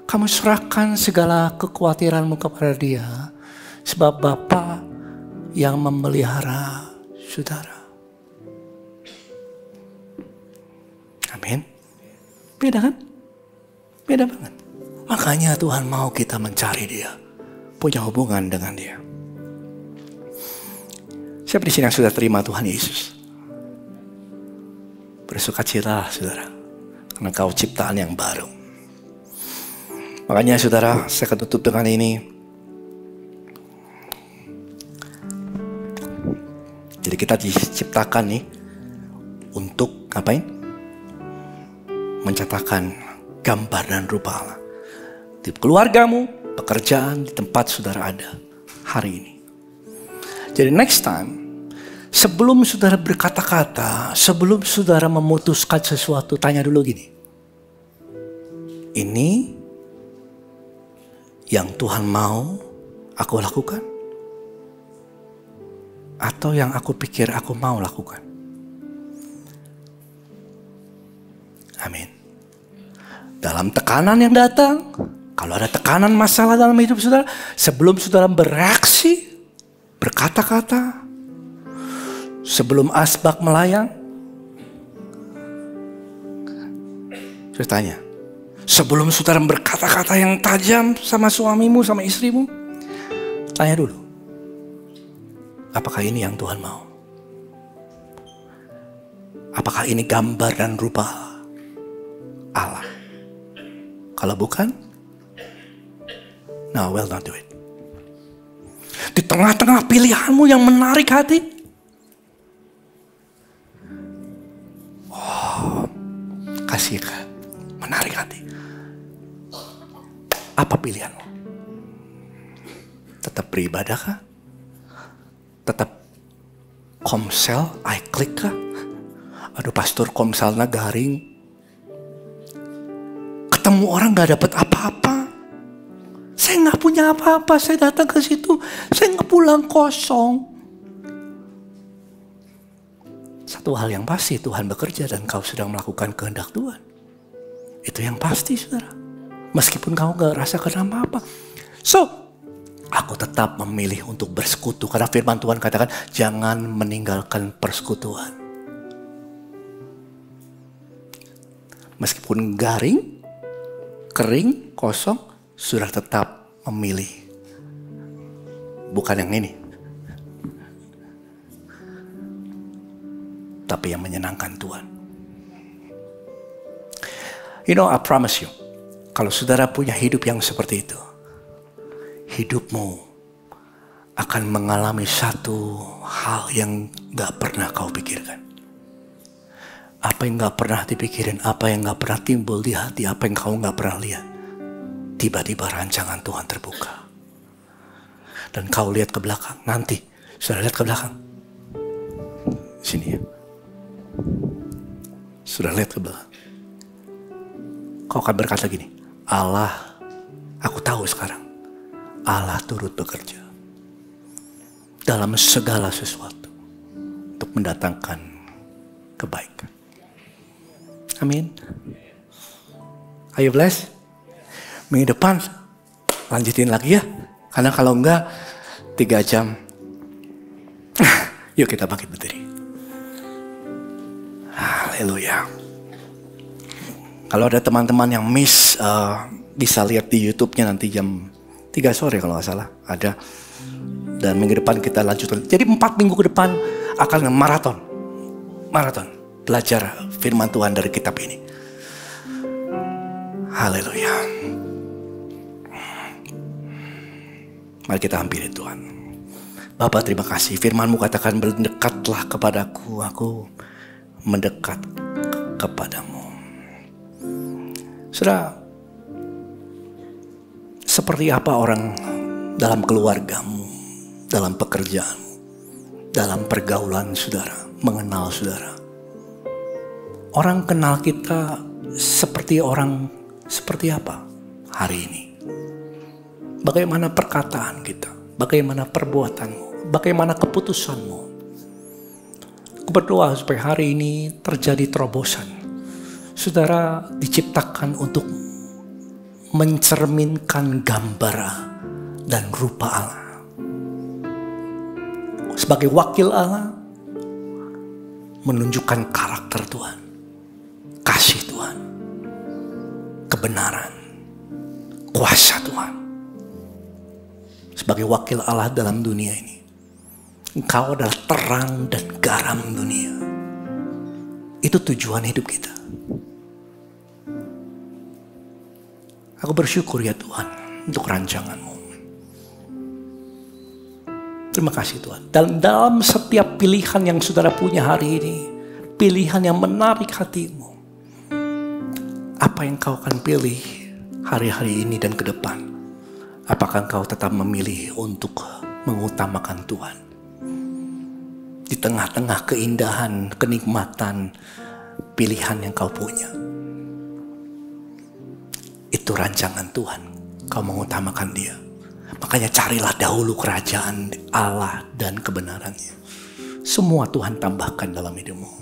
Kamu serahkan segala kekhawatiranmu kepada Dia. Sebab Bapa yang memelihara saudara. Amin. Beda kan? Beda banget. Makanya Tuhan mau kita mencari Dia. Punya hubungan dengan Dia. Siapa di sini yang sudah terima Tuhan Yesus? Bersukacita, saudara, karena kau ciptaan yang baru. Makanya, saudara, saya akan tutup dengan ini. Jadi kita diciptakan nih untuk ngapain? Mencetakkan gambar dan rupa Allah di keluargamu, pekerjaan, di tempat saudara ada hari ini. Jadi next time, sebelum saudara berkata-kata, sebelum saudara memutuskan sesuatu, tanya dulu gini. Ini yang Tuhan mau aku lakukan? Atau yang aku pikir aku mau lakukan? Amin. Dalam tekanan yang datang, kalau ada tekanan masalah dalam hidup saudara, sebelum saudara bereaksi, berkata-kata, sebelum asbak melayang, saya tanya, sebelum saudara berkata-kata yang tajam sama suamimu, sama istrimu, tanya dulu, Apakah ini yang Tuhan mau? Apakah ini gambar dan rupa Allah? Kalau bukan, no, well, don't do it. Di tengah-tengah pilihanmu yang menarik hati, kasih menarik hati. Apa pilihanmu? Tetap beribadah kah? Tetap komsel, iClick kah? Aduh pastor, komselnya garing. Ketemu orang gak dapat apa-apa. Saya gak punya apa-apa, saya datang ke situ, saya gak pulang kosong. Satu hal yang pasti, Tuhan bekerja dan kau sedang melakukan kehendak Tuhan. Itu yang pasti, saudara. Meskipun kau gak rasakan apa-apa. So, aku tetap memilih untuk bersekutu. Karena firman Tuhan katakan, jangan meninggalkan persekutuan. Meskipun garing, kering, kosong, sudah tetap memilih. Bukan yang ini. Tapi yang menyenangkan Tuhan. You know, I promise you. Kalau saudara punya hidup yang seperti itu. Hidupmu akan mengalami satu hal yang gak pernah kau pikirkan. Apa yang gak pernah dipikirin, apa yang gak pernah timbul di hati, apa yang kau gak pernah lihat. Tiba-tiba rancangan Tuhan terbuka. Dan kau lihat ke belakang. Nanti, sudah lihat ke belakang. Sini ya. Sudah lihat ke belakang. Kau akan berkata gini, Allah, aku tahu sekarang. Allah turut bekerja. Dalam segala sesuatu. Untuk mendatangkan kebaikan. Amin. Are you blessed? Minggu depan lanjutin lagi ya. Karena kalau enggak 3 jam. Yuk kita bangkit berdiri. Haleluya. Kalau ada teman-teman yang miss, bisa lihat di YouTube-nya nanti jam 3 sore kalau nggak salah ada. Dan minggu depan kita lanjutkan. Jadi 4 minggu ke depan akan maraton belajar firman Tuhan dari kitab ini. Haleluya. Mari kita hampiri Tuhan. Bapa, terima kasih. Firman-Mu katakan, mendekatlah kepadaku, aku mendekat kepadamu. Saudara, seperti apa orang dalam keluargamu, dalam pekerjaanmu, dalam pergaulan saudara, mengenal saudara. Orang kenal kita seperti apa hari ini? Bagaimana perkataan kita? Bagaimana perbuatanmu? Bagaimana keputusanmu? Aku berdoa supaya hari ini terjadi terobosan. Saudara diciptakan untuk mencerminkan gambar dan rupa Allah. Sebagai wakil Allah, menunjukkan karakter Tuhan, kasih Tuhan, kebenaran, kuasa Tuhan. Sebagai wakil Allah dalam dunia ini, Engkau adalah terang dan garam dunia. Itu tujuan hidup kita. Aku bersyukur ya Tuhan untuk rancangan-Mu. Terima kasih Tuhan. Dalam setiap pilihan yang saudara punya hari ini, pilihan yang menarik hatimu. Apa yang kau akan pilih hari-hari ini dan ke depan? Apakah kau tetap memilih untuk mengutamakan Tuhan? Di tengah-tengah keindahan, kenikmatan, pilihan yang kau punya. Itu rancangan Tuhan. Kau mengutamakan Dia. Makanya carilah dahulu kerajaan Allah dan kebenarannya. Semua Tuhan tambahkan dalam hidupmu.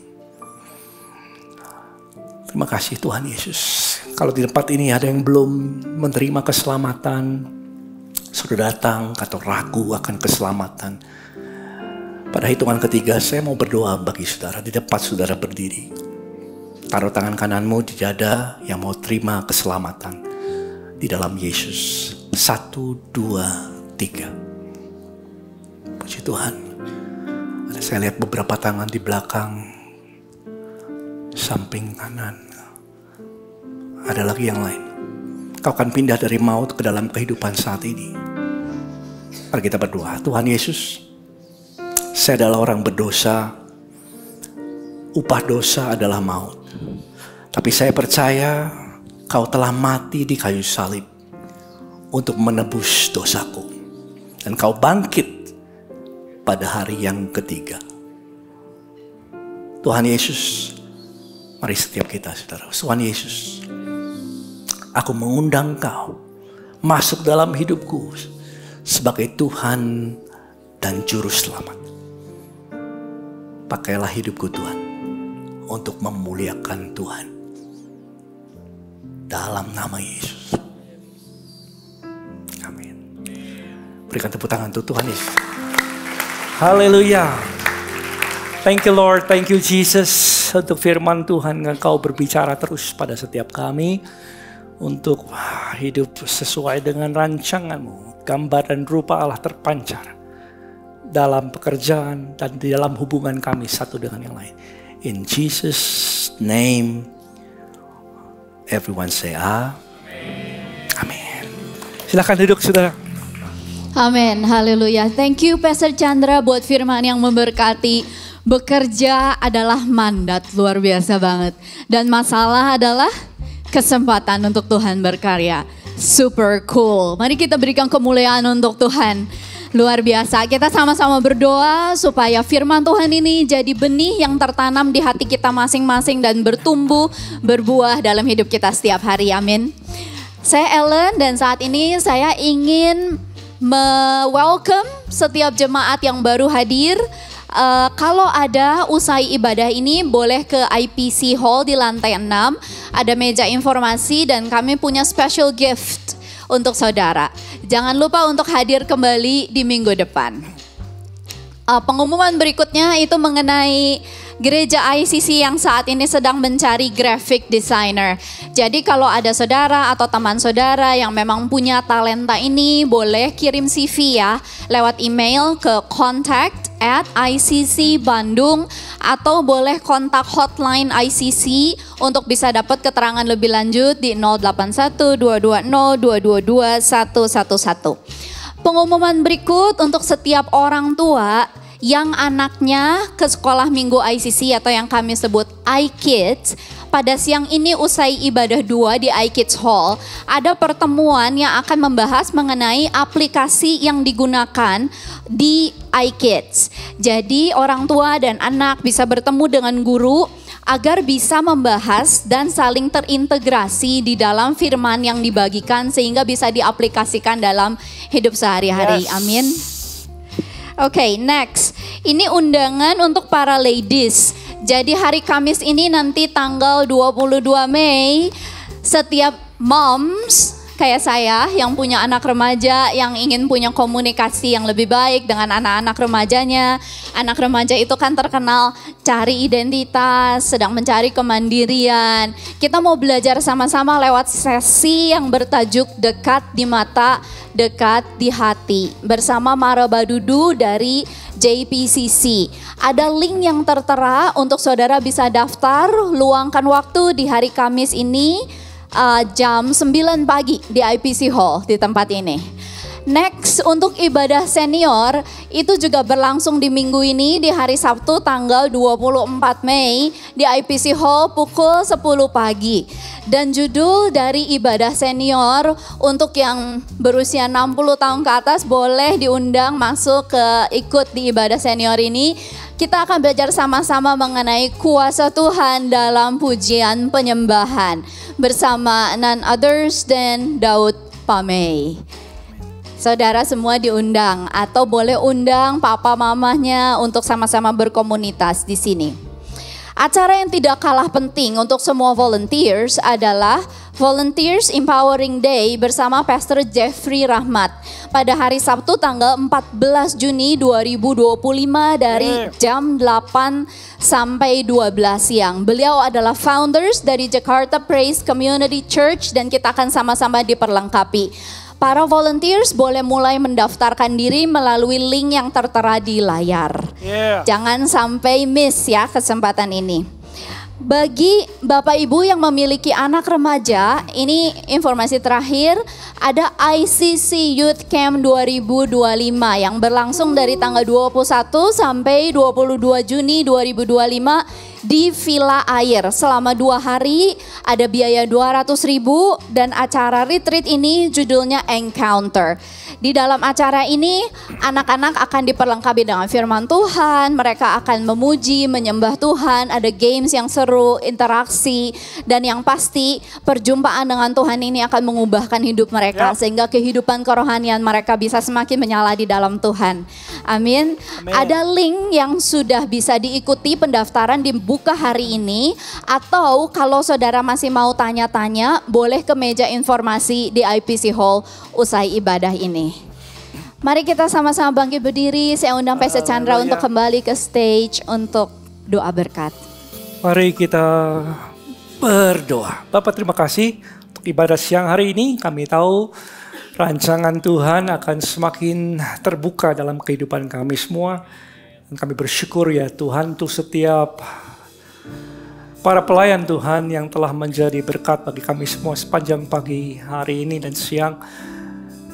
Terima kasih Tuhan Yesus. Kalau di tempat ini ada yang belum menerima keselamatan, sudah datang atau ragu akan keselamatan, pada hitungan ketiga saya mau berdoa bagi saudara di tempat saudara berdiri. Taruh tangan kananmu di dada yang mau terima keselamatan di dalam Yesus. 1, 2, 3. Puji Tuhan. Saya lihat beberapa tangan di belakang, samping kanan. Ada lagi yang lain. Kau akan pindah dari maut ke dalam kehidupan saat ini. Mari kita berdoa. Tuhan Yesus, saya adalah orang berdosa. Upah dosa adalah maut. Tapi saya percaya Kau telah mati di kayu salib untuk menebus dosaku. Dan Kau bangkit pada hari yang ketiga. Tuhan Yesus, mari setiap kita saudara. Tuhan Yesus, aku mengundang Kau masuk dalam hidupku sebagai Tuhan dan Juru Selamat. Pakailah hidupku Tuhan untuk memuliakan Tuhan. Dalam nama Yesus. Amin. Berikan tepuk tangan untuk Tuhan Yesus. Haleluya. Thank you Lord, thank you Jesus. Untuk firman Tuhan yang Kau berbicara terus pada setiap kami. Untuk hidup sesuai dengan rancangan-Mu. Gambar dan rupa Allah terpancar dalam pekerjaan dan di dalam hubungan kami satu dengan yang lain. In Jesus' name, everyone say amin. Silakan duduk saudara. Amin, haleluya. Thank you Pastor Chandra buat firman yang memberkati. Bekerja adalah mandat, luar biasa banget. Dan masalah adalah kesempatan untuk Tuhan berkarya. Super cool. Mari kita berikan kemuliaan untuk Tuhan. Luar biasa. Kita sama-sama berdoa supaya firman Tuhan ini jadi benih yang tertanam di hati kita masing-masing dan bertumbuh, berbuah dalam hidup kita setiap hari. Amin. Saya Ellen dan saat ini saya ingin welcome setiap jemaat yang baru hadir. Kalau ada usai ibadah ini boleh ke IPC Hall di lantai 6. Ada meja informasi dan kami punya special gift untuk saudara. Jangan lupa untuk hadir kembali di minggu depan. Pengumuman berikutnya itu mengenai gereja ICC yang saat ini sedang mencari graphic designer. Jadi kalau ada saudara atau teman saudara yang memang punya talenta ini, boleh kirim CV ya lewat email ke contact@ICC-Bandung atau boleh kontak hotline ICC untuk bisa dapat keterangan lebih lanjut di 081-220-222-111. Pengumuman berikut untuk setiap orang tua yang anaknya ke sekolah minggu ICC atau yang kami sebut iKids. Pada siang ini usai ibadah 2 di iKids Hall, ada pertemuan yang akan membahas mengenai aplikasi yang digunakan di iKids. Jadi orang tua dan anak bisa bertemu dengan guru agar bisa membahas dan saling terintegrasi di dalam firman yang dibagikan sehingga bisa diaplikasikan dalam hidup sehari-hari. Yes. Amin. Oke, next. Ini undangan untuk para ladies. Jadi hari Kamis ini nanti tanggal 22 Mei, setiap moms kayak saya yang punya anak remaja yang ingin punya komunikasi yang lebih baik dengan anak-anak remajanya. Anak remaja itu kan terkenal cari identitas, sedang mencari kemandirian. Kita mau belajar sama-sama lewat sesi yang bertajuk Dekat di Mata, Dekat di Hati bersama Mara Badudu dari JPCC. Ada link yang tertera untuk saudara bisa daftar, luangkan waktu di hari Kamis ini jam 9 pagi di IPC Hall di tempat ini. Next, untuk ibadah senior itu juga berlangsung di minggu ini di hari Sabtu tanggal 24 Mei di IPC Hall pukul 10 pagi. Dan judul dari ibadah senior untuk yang berusia 60 tahun ke atas boleh diundang masuk ke ikut di ibadah senior ini. Kita akan belajar sama-sama mengenai kuasa Tuhan dalam pujian penyembahan bersama none others than Daud Pamei. Saudara semua diundang atau boleh undang papa mamahnya untuk sama-sama berkomunitas di sini. Acara yang tidak kalah penting untuk semua volunteers adalah Volunteers Empowering Day bersama Pastor Jeffrey Rahmat pada hari Sabtu tanggal 14 Juni 2025 dari jam 8 sampai 12 siang. Beliau adalah founders dari Jakarta Praise Community Church dan kita akan sama-sama diperlengkapi. Para volunteers boleh mulai mendaftarkan diri melalui link yang tertera di layar. Jangan sampai miss ya kesempatan ini. Bagi Bapak Ibu yang memiliki anak remaja, ini informasi terakhir, ada ICC Youth Camp 2025 yang berlangsung dari tanggal 21 sampai 22 Juni 2025 di Villa Air. Selama 2 hari ada biaya 200.000 dan acara retreat ini judulnya Encounter. Di dalam acara ini anak-anak akan diperlengkapi dengan firman Tuhan, mereka akan memuji, menyembah Tuhan, ada games yang seru, interaksi, dan yang pasti perjumpaan dengan Tuhan ini akan mengubahkan hidup mereka sehingga kehidupan kerohanian mereka bisa semakin menyala di dalam Tuhan. Amin. Ada link yang sudah bisa diikuti pendaftaran dibuka hari ini, atau kalau saudara masih mau tanya-tanya boleh ke meja informasi di IPC Hall usai ibadah ini. Mari kita sama-sama bangkit berdiri. Saya undang Pastor Chandra untuk kembali ke stage untuk doa berkat. Mari kita berdoa. Bapak, terima kasih untuk ibadah siang hari ini. Kami tahu rancangan Tuhan akan semakin terbuka dalam kehidupan kami semua. Dan kami bersyukur ya Tuhan untuk setiap para pelayan Tuhan yang telah menjadi berkat bagi kami semua sepanjang pagi hari ini dan siang.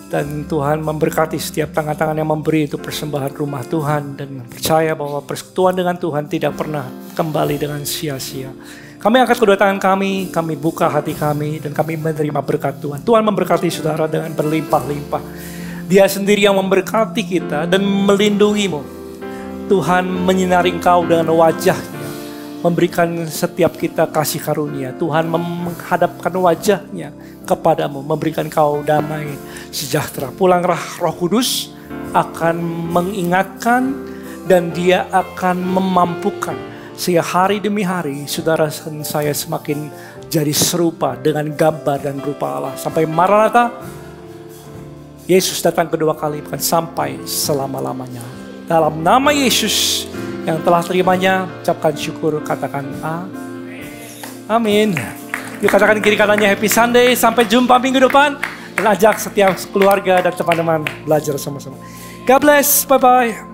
Dan Tuhan memberkati setiap tangan-tangan yang memberi itu persembahan rumah Tuhan. Dan percaya bahwa persekutuan dengan Tuhan tidak pernah kembali dengan sia-sia. Kami angkat kedua tangan kami buka hati kami, dan kami menerima berkat Tuhan. Tuhan memberkati saudara dengan berlimpah-limpah. Dia sendiri yang memberkati kita dan melindungimu. Tuhan menyinari engkau dengan wajahnya, memberikan setiap kita kasih karunia. Tuhan menghadapkan wajahnya kepadamu, memberikan kau damai sejahtera. Pulanglah Roh Kudus akan mengingatkan dan dia akan memampukan sehingga hari demi hari saudara dan saya semakin jadi serupa dengan gambar dan rupa Allah. Sampai Maranatha, Yesus datang kedua kali, bukan sampai selama-lamanya. Dalam nama Yesus yang telah terimanya, ucapkan syukur, katakan amin. Yuk katakan kiri kanannya Happy Sunday, sampai jumpa minggu depan. Dan ajak setiap keluarga dan teman-teman belajar sama-sama. God bless, bye-bye.